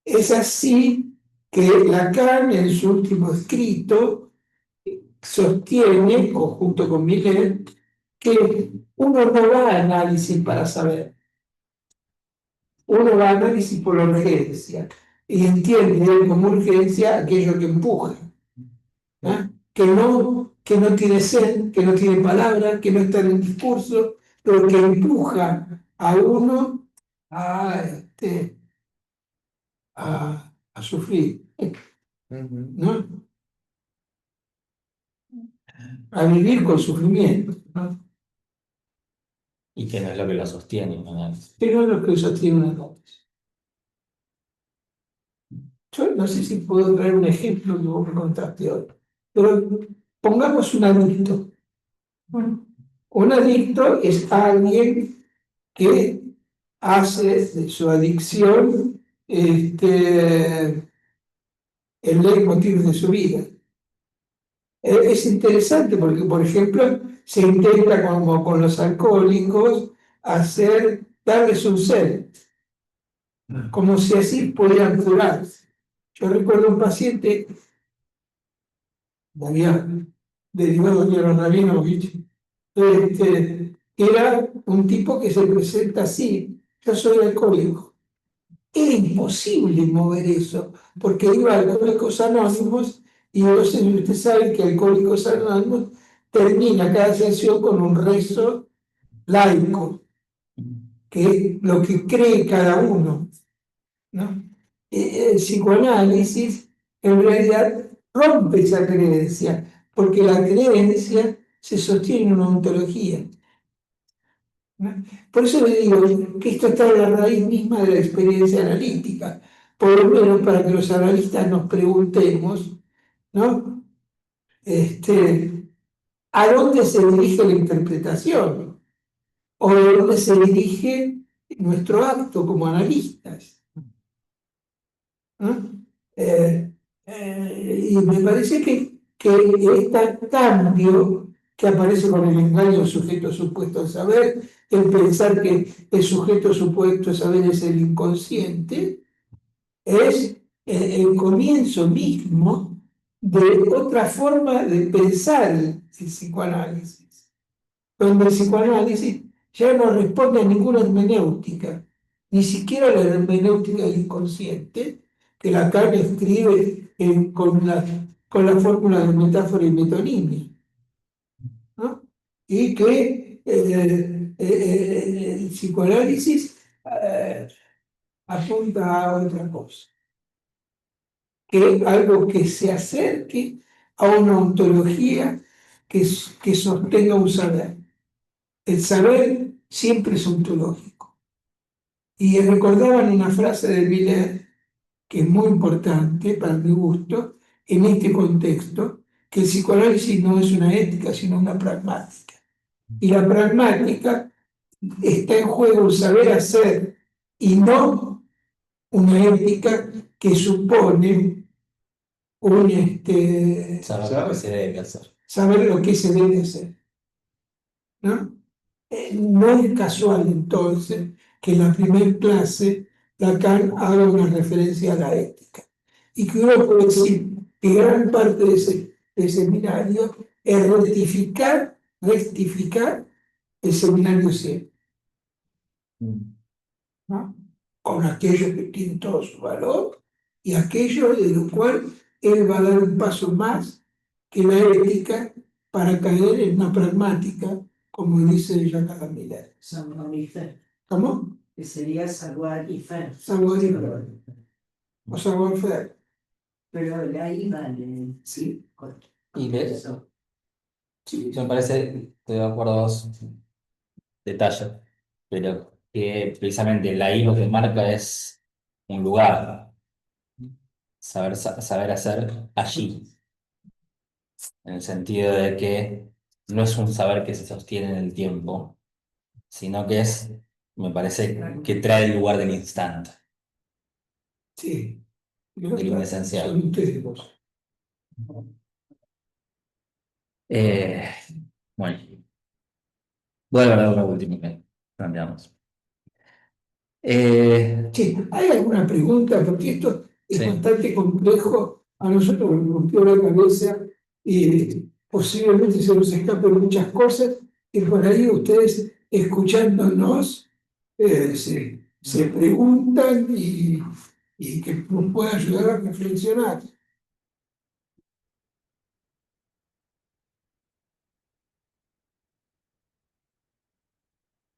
Es así que Lacan, en su último escrito, sostiene, junto con Miguel, que uno no va a análisis para saber, uno va a análisis por urgencia y entiende como urgencia aquello que empuja, ¿ah? Que no tiene sed, que no tiene palabra, que no está en el discurso, pero que empuja a uno a, a sufrir, ¿no? A vivir con sufrimiento, ¿no? Y que no es lo que lo sostiene, ¿no? Pero es lo que sostiene una noticia. Yo no sé si puedo traer un ejemplo que vos me contaste hoy, pero pongamos un adicto. Bueno, un adicto es alguien que hace de su adicción el leitmotiv de su vida. Es interesante porque, por ejemplo, se intenta, como con los alcohólicos, darles un sed, como si así pudieran curarse. Yo recuerdo un paciente, me había derivado de los Rabinovich, que era un tipo que se presenta así: yo soy alcohólico. Era imposible mover eso, porque iba a Alcohólicos Anónimos y usted sabe que Alcohólicos Anónimos termina cada sesión con un rezo laico, que es lo que cree cada uno, ¿no? El psicoanálisis en realidad rompe esa creencia, porque la creencia se sostiene en una ontología, ¿no? Por eso le digo que esto está en la raíz misma de la experiencia analítica, por lo menos para que los analistas nos preguntemos, ¿no? ¿A dónde se dirige la interpretación? ¿O a dónde se dirige nuestro acto como analistas? ¿No? Y me parece que este cambio que aparece con el engaño sujeto supuesto al saber, el pensar que el sujeto supuesto al saber es el inconsciente, es el comienzo mismo de otra forma de pensar el psicoanálisis, donde el psicoanálisis ya no responde a ninguna hermenéutica, ni siquiera a la hermenéutica del inconsciente, que Lacan escribe con la fórmula de metáfora y metonimia, ¿no? Y que el psicoanálisis apunta a otra cosa, que es algo que se acerque a una ontología que sostenga un saber. El saber siempre es ontológico. Y recordaban una frase de Miller que es muy importante para mi gusto en este contexto, que el psicoanálisis no es una ética, sino una pragmática. Y la pragmática está en juego el saber hacer y no una ética que supone Saber lo que se debe hacer. saber lo que se debe hacer, ¿no? No es casual entonces que en la primera clase Lacan haga una referencia a la ética y que uno puede decir que gran parte de ese seminario es rectificar el seminario 100, ¿no? Con aquello que tiene todo su valor y aquello de lo cual él va a dar un paso más que la ética para caer en una pragmática, como dice Jacques Miller. Savoir y faire, ¿Cómo? que sería savoir y faire. Savoir y faire. O savoir faire. Pero ahí vale. Sí. Y de Eso. sí, me parece, estoy de acuerdo, detalle, pero que precisamente la I lo que marca es un lugar, saber hacer allí, en el sentido de que no es un saber que se sostiene en el tiempo, sino que es, me parece, que trae el lugar del instante, Sí, del son inesencial. ustedes dos. Eh, bueno, voy a hablar la última que cambiamos. Sí, ¿hay alguna pregunta? Porque esto es Sí. bastante complejo. A nosotros nos rompió la cabeza y posiblemente se nos escapen muchas cosas y por ahí ustedes escuchándonos se preguntan y que nos pueda ayudar a reflexionar.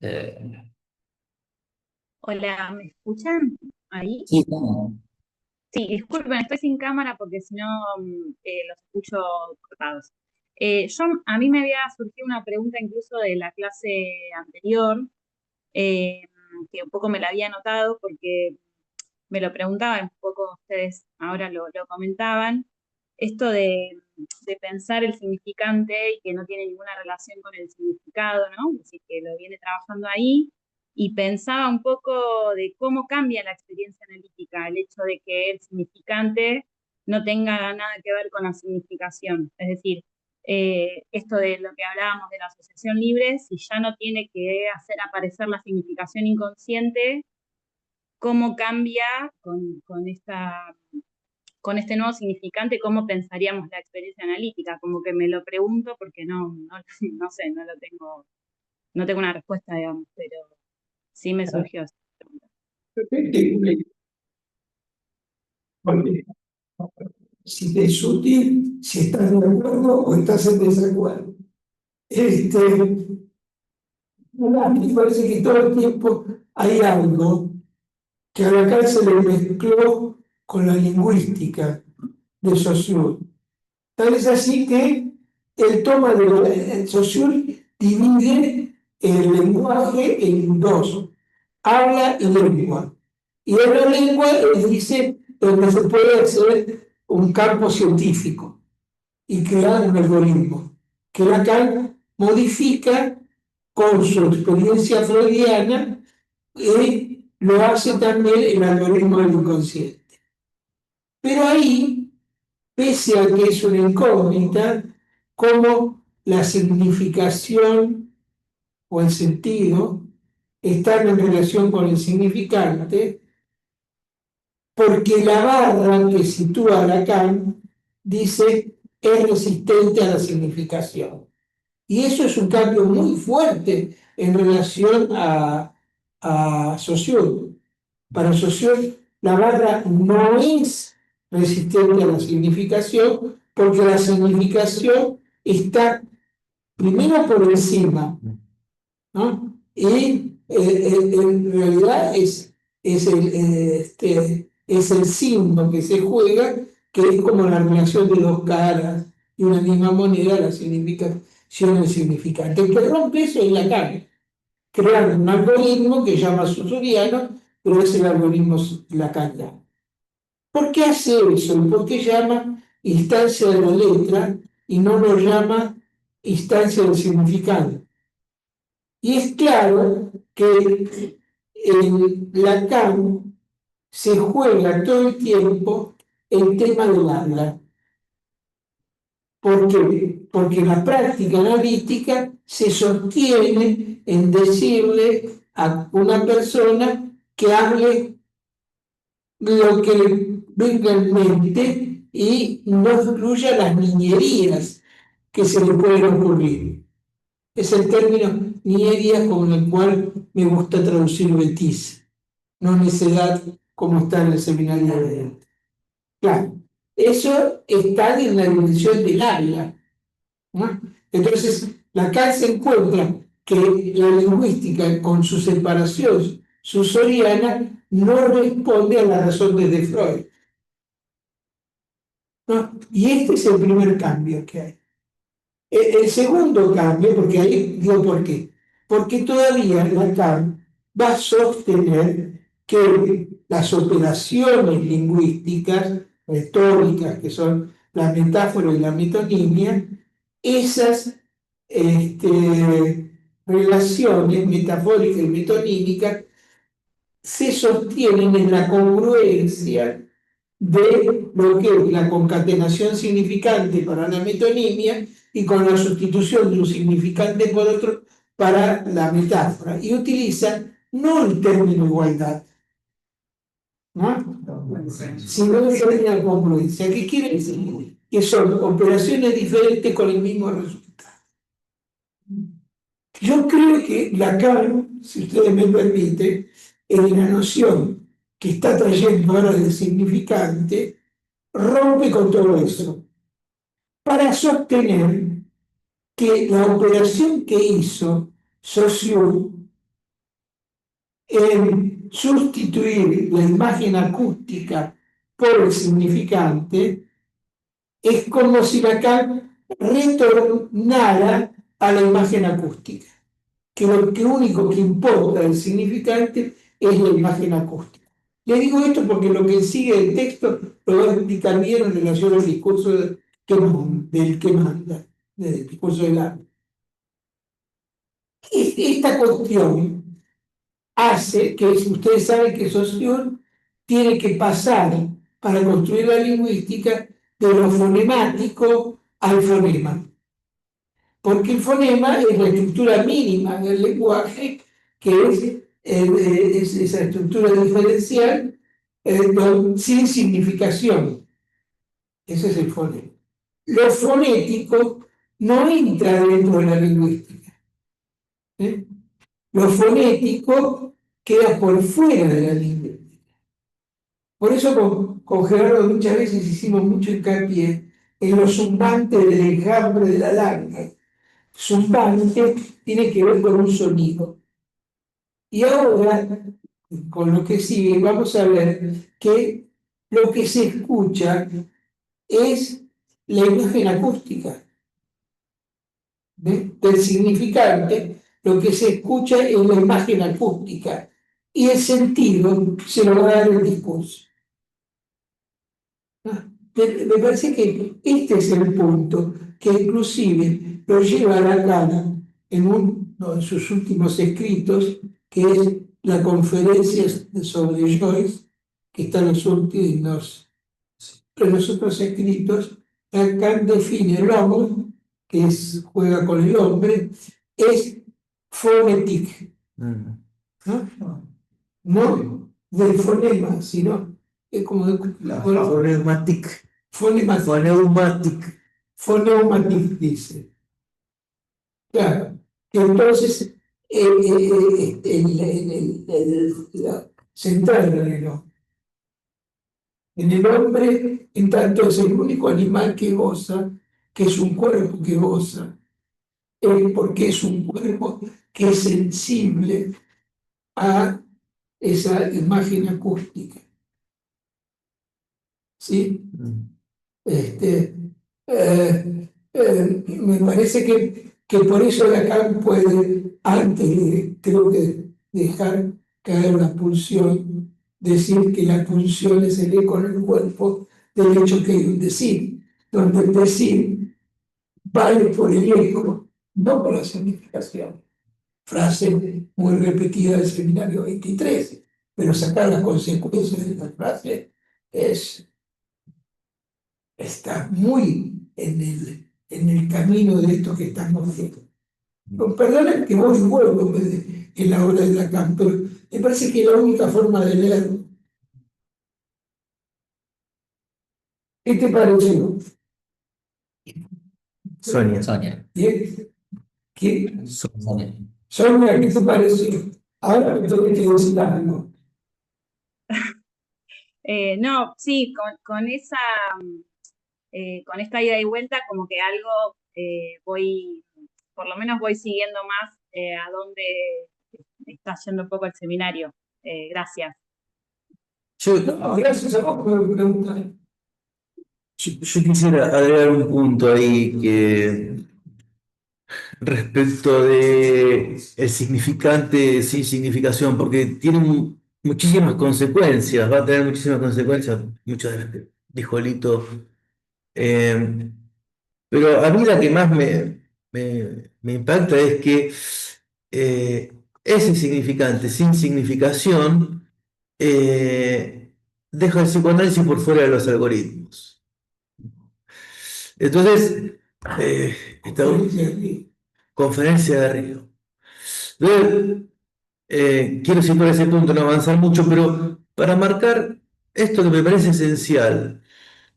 Eh, Hola, ¿me escuchan ahí? sí, no. Sí, disculpen, estoy sin cámara porque si no los escucho cortados. A mí me había surgido una pregunta incluso de la clase anterior, eh, que un poco me la había anotado porque me lo preguntaban, un poco ustedes ahora lo comentaban, esto de pensar el significante y que no tiene ninguna relación con el significado, ¿no? Es decir, que lo viene trabajando ahí y pensaba un poco de cómo cambia la experiencia analítica, el hecho de que el significante no tenga nada que ver con la significación. Es decir, esto de lo que hablábamos de la asociación libre, si ya no tiene que hacer aparecer la significación inconsciente, cómo cambia con este nuevo significante, cómo pensaríamos la experiencia analítica. Como que me lo pregunto porque no sé, no tengo una respuesta, digamos, pero sí me surgió esa pregunta. Porque si te es útil, si estás de acuerdo o estás en desacuerdo. A mí me parece que todo el tiempo hay algo que a Lacan se le mezcló con la lingüística de Saussure. Tal es así que él toma Saussure divide el lenguaje en dos, habla y lengua. Y en la lengua él dice donde se puede hacer un campo científico y crear un algoritmo que Lacan modifica con su experiencia freudiana y lo hace también el algoritmo del inconsciente. Pero ahí, pese a que es una incógnita, como la significación o el sentido están en relación con el significante, porque la barra que sitúa Lacan dice es resistente a la significación. Y eso es un cambio muy fuerte en relación a Saussure. Para Saussure, la barra no es resistente a la significación porque la significación está primero por encima, ¿no? Y en realidad es el signo que se juega, que es como la relación de dos caras y una misma moneda, la significación y el significante. El que rompe eso es Lacan, crear un algoritmo que llama susuriano, pero es el algoritmo lacaniano. ¿Por qué hace eso? ¿Por qué llama instancia de la letra y no lo llama instancia del significado? Y es claro que en Lacan se juega todo el tiempo el tema del habla. ¿Por qué? Porque la práctica analítica se sostiene en decirle a una persona que hable lo que le venga en mente y no incluya las niñerías que se le pueden ocurrir. Es el término niñerías con el cual me gusta traducir Betis, no necedad como está en el seminario de él. Claro, eso está en la dimensión del habla, ¿no? Entonces, Lacan se encuentra que la lingüística, con su separación susoriana, no responde a las razones de Freud, ¿no? Y este es el primer cambio que hay. El segundo cambio, porque ahí digo por qué, porque todavía Lacan va a sostener que las operaciones lingüísticas, retóricas, que son la metáfora y la metonimia, esas relaciones metafóricas y metonímicas se sostienen en la congruencia de lo que es la concatenación significante para la metonimia y con la sustitución de un significante por otro para la metáfora. Y utilizan no el término igualdad, ¿no? Sino el término congruencia. ¿Qué quiere decir? Que son operaciones diferentes con el mismo resultado. Yo creo que Lacan, si ustedes me permiten, en la noción que está trayendo ahora del significante, rompe con todo eso para sostener que la operación que hizo Saussure en sustituir la imagen acústica por el significante es como si Lacan retornara a la imagen acústica, que lo que único que importa del significante es la imagen acústica. Le digo esto porque lo que sigue el texto lo va a explicar bien en relación al discurso del que manda, del discurso del arte. Esta cuestión hace que, ustedes saben que Saussure tiene que pasar para construir la lingüística de lo fonemático al fonema. Porque el fonema es la estructura mínima del lenguaje, que es esa estructura diferencial sin significación. Ese es el fonema. Lo fonético no entra dentro de la lingüística. Lo fonético queda por fuera de la lingüística. Por eso con Gerardo muchas veces hicimos mucho hincapié en los zumbantes del enjambre de la langa. Zumbante tiene que ver con un sonido. Y ahora, con lo que sigue, vamos a ver que lo que se escucha es la imagen acústica del significante, lo que se escucha es la imagen acústica y el sentido se lo va a dar el discurso. Me parece que este es el punto que inclusive lo lleva a Lacan en uno de sus últimos escritos, que es la conferencia sobre Joyce, que está en los otros escritos. Lacan define el hombre, que juega con el hombre, es phonetic, ¿no? No del fonema, sino es como Phonematic. Phonematic. Phonematic dice. Claro. Entonces, la central en el hombre, en tanto es el único animal que goza, que es un cuerpo que goza, porque es un cuerpo que es sensible a esa imagen acústica. ¿Sí? Me parece que por eso Lacan puede, antes de, creo que, dejar caer la pulsión, decir que la pulsión es el eco en el cuerpo del hecho que hay un decir, donde el decir vale por el eco, no por la significación. Frase muy repetida del seminario 23, pero sacar las consecuencias de esta frase está muy en el camino de esto que estamos viendo. Perdón que voy y vuelvo en la obra de Lacan, pero me parece que es la única forma de leerlo. ¿Qué te pareció? Sonia. Sonia. ¿Bien? ¿Qué? Sonia. Sonia, ¿qué te pareció? Ahora me tengo que decir algo. No, sí, con esta ida y vuelta, como que algo por lo menos voy siguiendo más a dónde está yendo un poco el seminario. Gracias. No, gracias a vos por preguntar. Yo quisiera agregar un punto ahí que respecto de el significante sin significación, porque tiene muchísimas consecuencias, va a tener muchísimas consecuencias, muchas de las que dijo Lito. Eh, pero a mí la que más me impacta es que ese significante sin significación deja el psicoanálisis por fuera de los algoritmos. Entonces, esta conferencia de Río. Entonces, quiero situar ese punto, no avanzar mucho, pero para marcar esto que me parece esencial,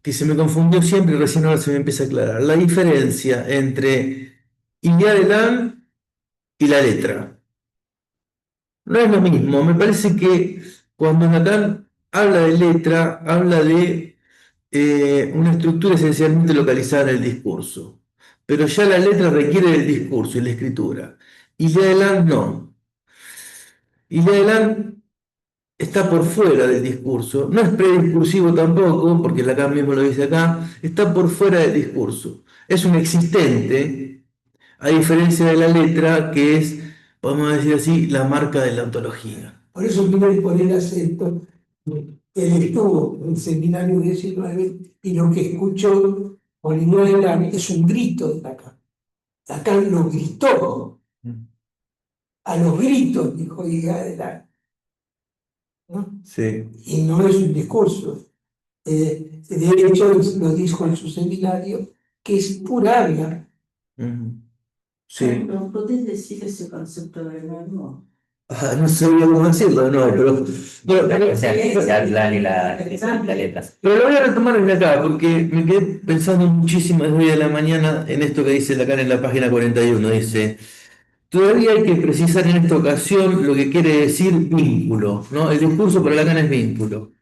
que se me confundió siempre y recién ahora se me empieza a aclarar, la diferencia entre idea de Lacan y la letra. No es lo mismo, me parece que cuando Lacan habla de letra, habla de una estructura esencialmente localizada en el discurso, pero ya la letra requiere del discurso y la escritura. Idea de Lacan no. Idea de Lacan está por fuera del discurso, no es prediscursivo tampoco, porque Lacan mismo lo dice acá, está por fuera del discurso. Es un existente, a diferencia de la letra, que es, podemos decir así, la marca de la ontología. Por eso quiero poner acento. Él estuvo en el seminario 19 y lo que escuchó Olivier Lacan es un grito de Lacan. Lacan lo gritó, a los gritos, dijo Idea de Lacan, ¿no? Sí. Y no es un discurso. De hecho, lo dijo en su seminario, que es pura habla. Sí. ¿No podés decir ese concepto de nuevo? No sabía cómo decirlo, no, pero, O sea, y la letra. pero lo voy a retomar desde acá, porque me quedé pensando muchísimo desde hoy de la mañana en esto que dice Lacan en la página 41. Dice, todavía hay que precisar en esta ocasión lo que quiere decir vínculo, ¿no? El discurso para Lacan es vínculo.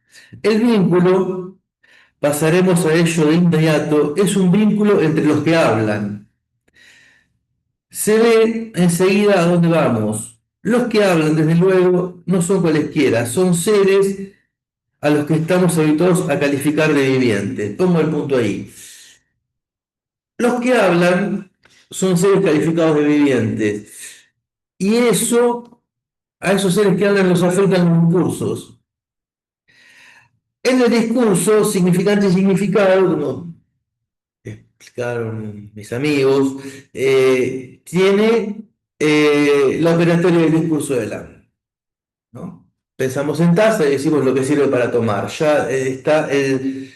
El vínculo, pasaremos a ello de inmediato, es un vínculo entre los que hablan. Se ve enseguida a dónde vamos. Los que hablan, desde luego, no son cualesquiera, son seres a los que estamos habituados a calificar de vivientes. Pongo el punto ahí. Los que hablan son seres calificados de vivientes. Y eso, a esos seres que hablan los afectan los discursos. En el discurso, significante y significado, como explicaron mis amigos, tiene la operatoria del discurso de Lacan, ¿no? Pensamos en taza y decimos lo que sirve para tomar. Ya está el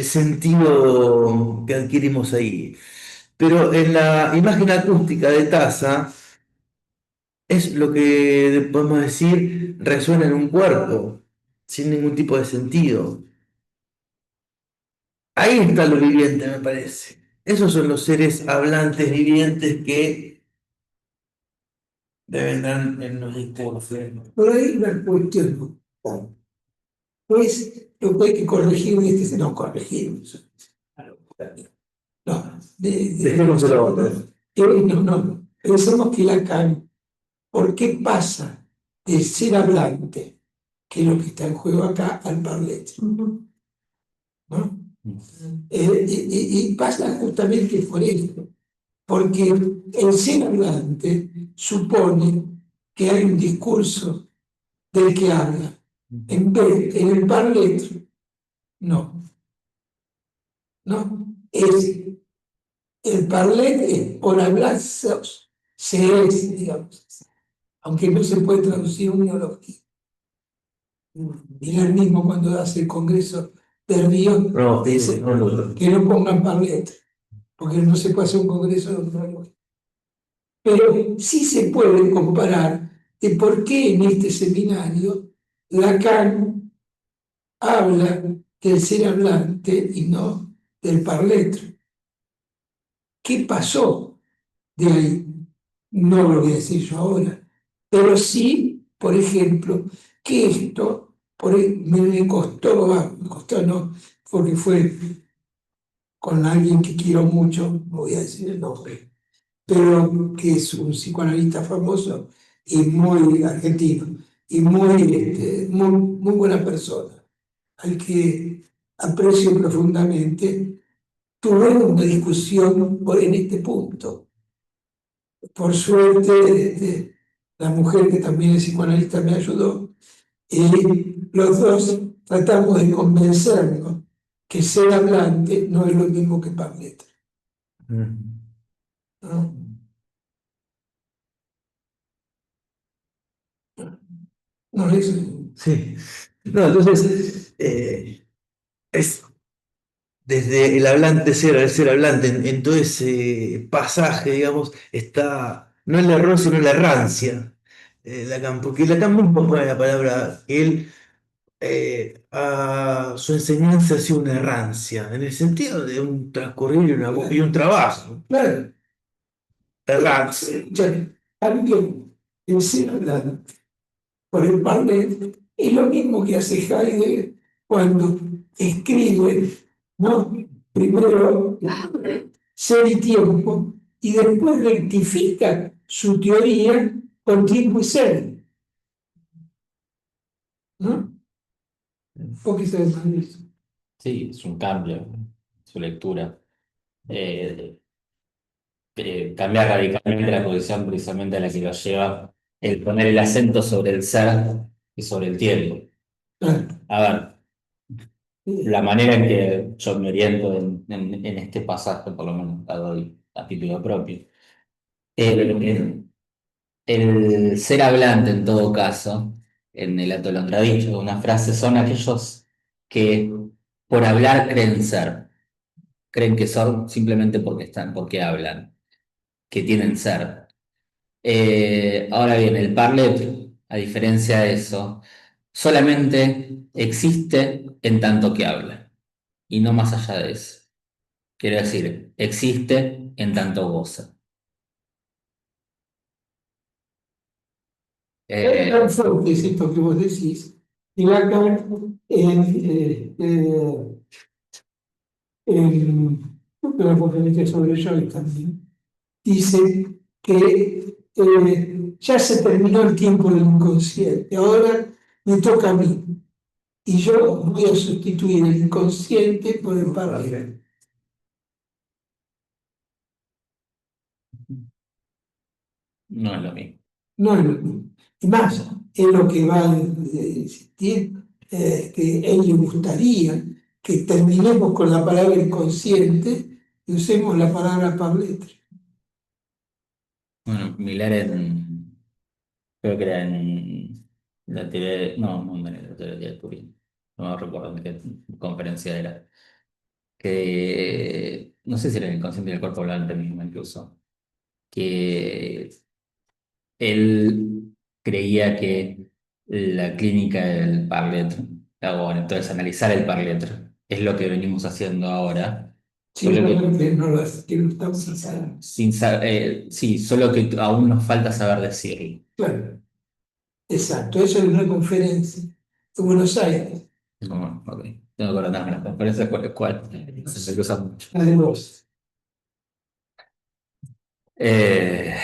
sentido que adquirimos ahí. Pero en la imagen acústica de taza es lo que podemos decir resuena en un cuerpo, sin ningún tipo de sentido. Ahí está lo viviente, me parece. Esos son los seres hablantes vivientes que vendrán en los discursos. Pero hay una cuestión. Pues lo que hay que corregir no corregir. No, Dejémoslo. no. Pensemos que Lacan, ¿por qué pasa del ser hablante, que es lo que está en juego acá, al parler? ¿No? Y pasa justamente por esto, porque el ser hablante supone que hay un discurso del que habla. En el parler, no. El parler es por hablar, se es, digamos, aunque no se puede traducir un neología. Mira el mismo cuando hace el congreso de Río, No, dice no. que no pongan parlet, porque no se puede hacer un congreso de neología. Pero sí se puede comparar de por qué en este seminario Lacan habla del ser hablante y no del parlet. ¿Qué pasó de ahí? No lo voy a decir yo ahora, pero sí, por ejemplo, que esto me costó no, porque fue con alguien que quiero mucho, no voy a decir el nombre, pero que es un psicoanalista famoso y muy argentino, y muy buena persona, al que aprecio profundamente. Tuve una discusión en este punto. por suerte, la mujer que también es psicoanalista me ayudó, y los dos tratamos de convencernos que ser hablante no es lo mismo que parlante, ¿no? No es, Sí. No, entonces, es desde el hablante ser al ser hablante, en todo ese pasaje, digamos, está no el error, sino la errancia. Lacan, porque Lacan muy poco de la palabra, él a su enseñanza ha sido una errancia, en el sentido de un transcurrir y un trabajo. claro, Errancia. alguien en ser hablante por el parlante es lo mismo que hace Heidegger cuando escribe, ¿no? Primero ser y tiempo, y después rectifica su teoría con tiempo y ser, ¿no? Un poquito de eso. Sí, es un cambio, su lectura. Cambia radicalmente la posición precisamente a la que lo lleva el poner el acento sobre el ser y sobre el tiempo. Claro. A ver, la manera en que yo me oriento en este pasaje, por lo menos la doy a título propio. El ser hablante, en todo caso, en el atolondradicho de una frase, son aquellos que por hablar creen ser, creen que son simplemente porque están, porque hablan, que tienen ser. Ahora bien, el parler, a diferencia de eso, solamente existe en tanto que habla, y no más allá de eso. Quiero decir, existe en tanto goza. Es Eh, tan fuerte es esto que vos decís, y Lacan creo que la conferencia sobre Joy también, dice que ya se terminó el tiempo del inconsciente, ahora me toca a mí, y yo voy a sustituir el inconsciente por el paralelo. no es lo mismo. No es lo mismo. Y más, es lo que va a insistir, que a él le gustaría que terminemos con la palabra inconsciente y usemos la palabra parletre. Bueno, Miller creo que era en la teoría, no en la teoría de Turing, no me recuerdo en qué conferencia era, que no sé si era en el inconsciente del cuerpo hablante mismo incluso, que él creía que la clínica del Parlet, bueno, entonces analizar el Parlet es lo que venimos haciendo ahora, solo que, Simplemente no que no estamos haciendo. sí, solo que aún nos falta saber decirlo. Claro, exacto, eso es una conferencia de Buenos Aires, Como, ok, tengo que acordarme las conferencias cuál se usa mucho. la de vos. Eh,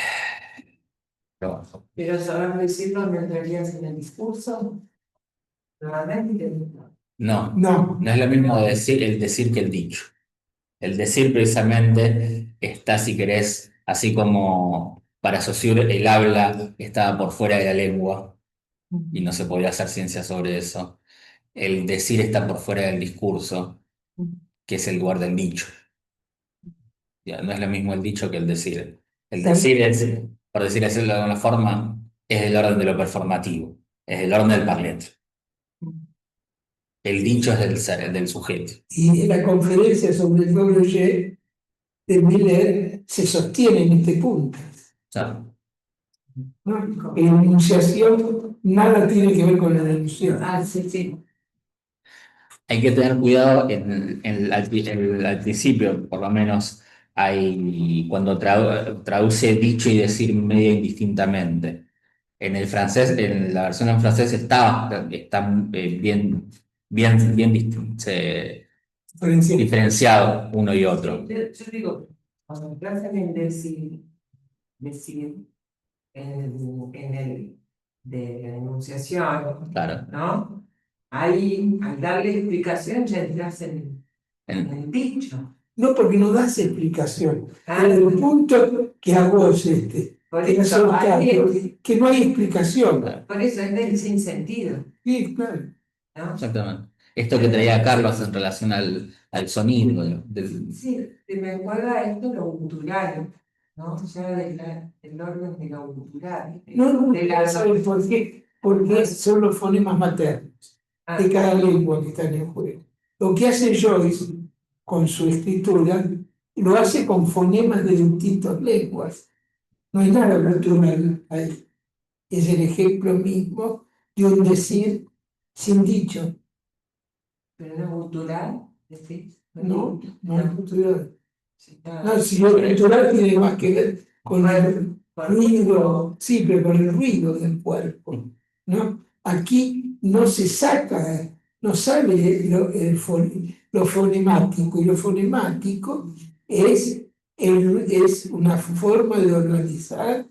pero bueno. Pero saber decirlo no entrarías en el discurso, nuevamente. No, No, no es lo mismo decir, el decir que el dicho. El decir precisamente está, si querés, así como para Saussure el habla estaba por fuera de la lengua y no se podía hacer ciencia sobre eso. El decir está por fuera del discurso, que es el lugar del dicho. Ya, no es lo mismo el dicho que el decir. El decir es, por decir así de alguna forma, es el orden de lo performativo, es el orden del parlante. El dicho es del ser, del sujeto. y en la conferencia sobre el doble Y de Miller se sostiene en este punto, ¿Sabes? ¿no? En la enunciación nada tiene que ver con la denuncia. Ah, sí, sí. Hay que tener cuidado al principio, por lo menos, cuando traduce dicho y decir medio indistintamente. En el francés, en la versión en francés está bien diferenciado uno y otro. Yo digo, cuando empiezan en decir en el de la enunciación, Claro. ¿no? Ahí, al darle explicación, ya entras en En- el dicho. No, porque no das explicación. Ah. Desde el punto que a vos, Por que eso, sos tanto, que no hay explicación. por eso es del sinsentido, Sí, claro. ¿no? Exactamente. Esto que traía Carlos en relación al sonido Sí, me recuerda esto lo cultural, ¿no? Ya del orden de lo cultural. No, de la- ¿sabes por qué? Porque son los fonemas maternos Ah, de cada lengua que están en juego. Lo que hace Joyce con su escritura, lo hace con fonemas de distintas lenguas. No hay nada natural ahí. Es el ejemplo mismo de un decir sin dicho. pero no cultural, decís. No, no es cultural. Sí, está- No, si lo cultural tiene más que ver con el ruido, sí, pero con el ruido del cuerpo, ¿no? Aquí no se saca, no sale lo fonemático, y lo fonemático es una forma de organizar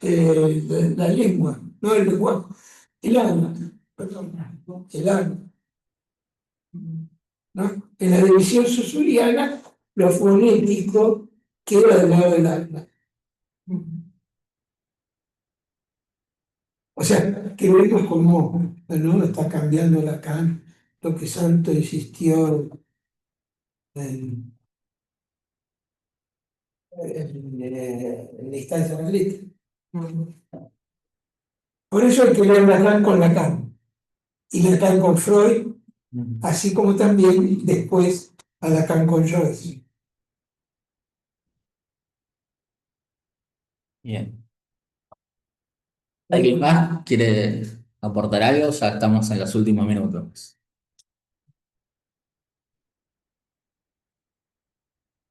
la lengua, no el lenguaje, el alma, perdón, el alma, ¿no? En la división susuriana, lo fonético queda del lado del alma. O sea, que vemos como ¿no? Está cambiando Lacan, lo que Santo insistió en la instancia analítica. Por eso hay que ver Lacan con Lacan y Lacan con Freud, así como también después a Lacan con Joyce. Bien. ¿Alguien más quiere aportar algo? Ya estamos en los últimos minutos.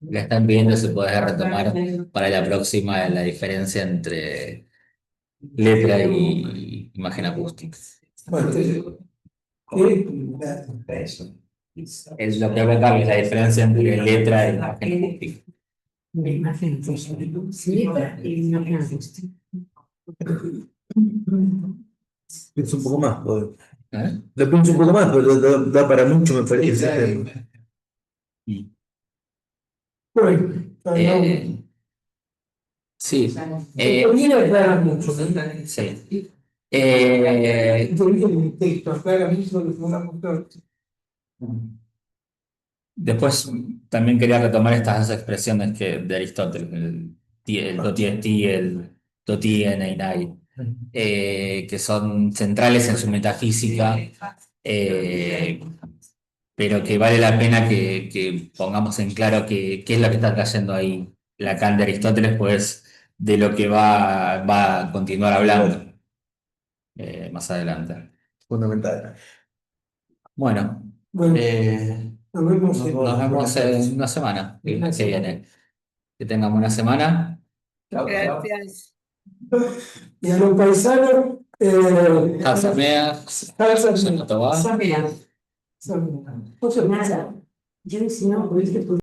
Le están pidiendo si podés retomar para la próxima la diferencia entre letra y imagen acústica. Bueno, Es lo que voy a contar, es la diferencia entre letra y imagen acústica. Pienso un poco más, ¿Eh? lo pienso un poco más, pero da para mucho, me parece. bueno, Eh, sí. viene a aclarar mucho. Sí. El texto aclara mucho lo que pongamos todos. Después también quería retomar estas dos expresiones de Aristóteles, el toti el toti eneinai, que son centrales en su metafísica, eh, pero que vale la pena que pongamos en claro qué es lo que está trayendo ahí Lacan de Aristóteles, pues de lo que va a continuar hablando más adelante. Fundamental. Bueno, Bueno, nos vemos nos vemos en una semana que viene. Que tengan buena semana. Gracias. y a los paisanos, Casamea, Samea. Tobá. Nada, yo si no pudiste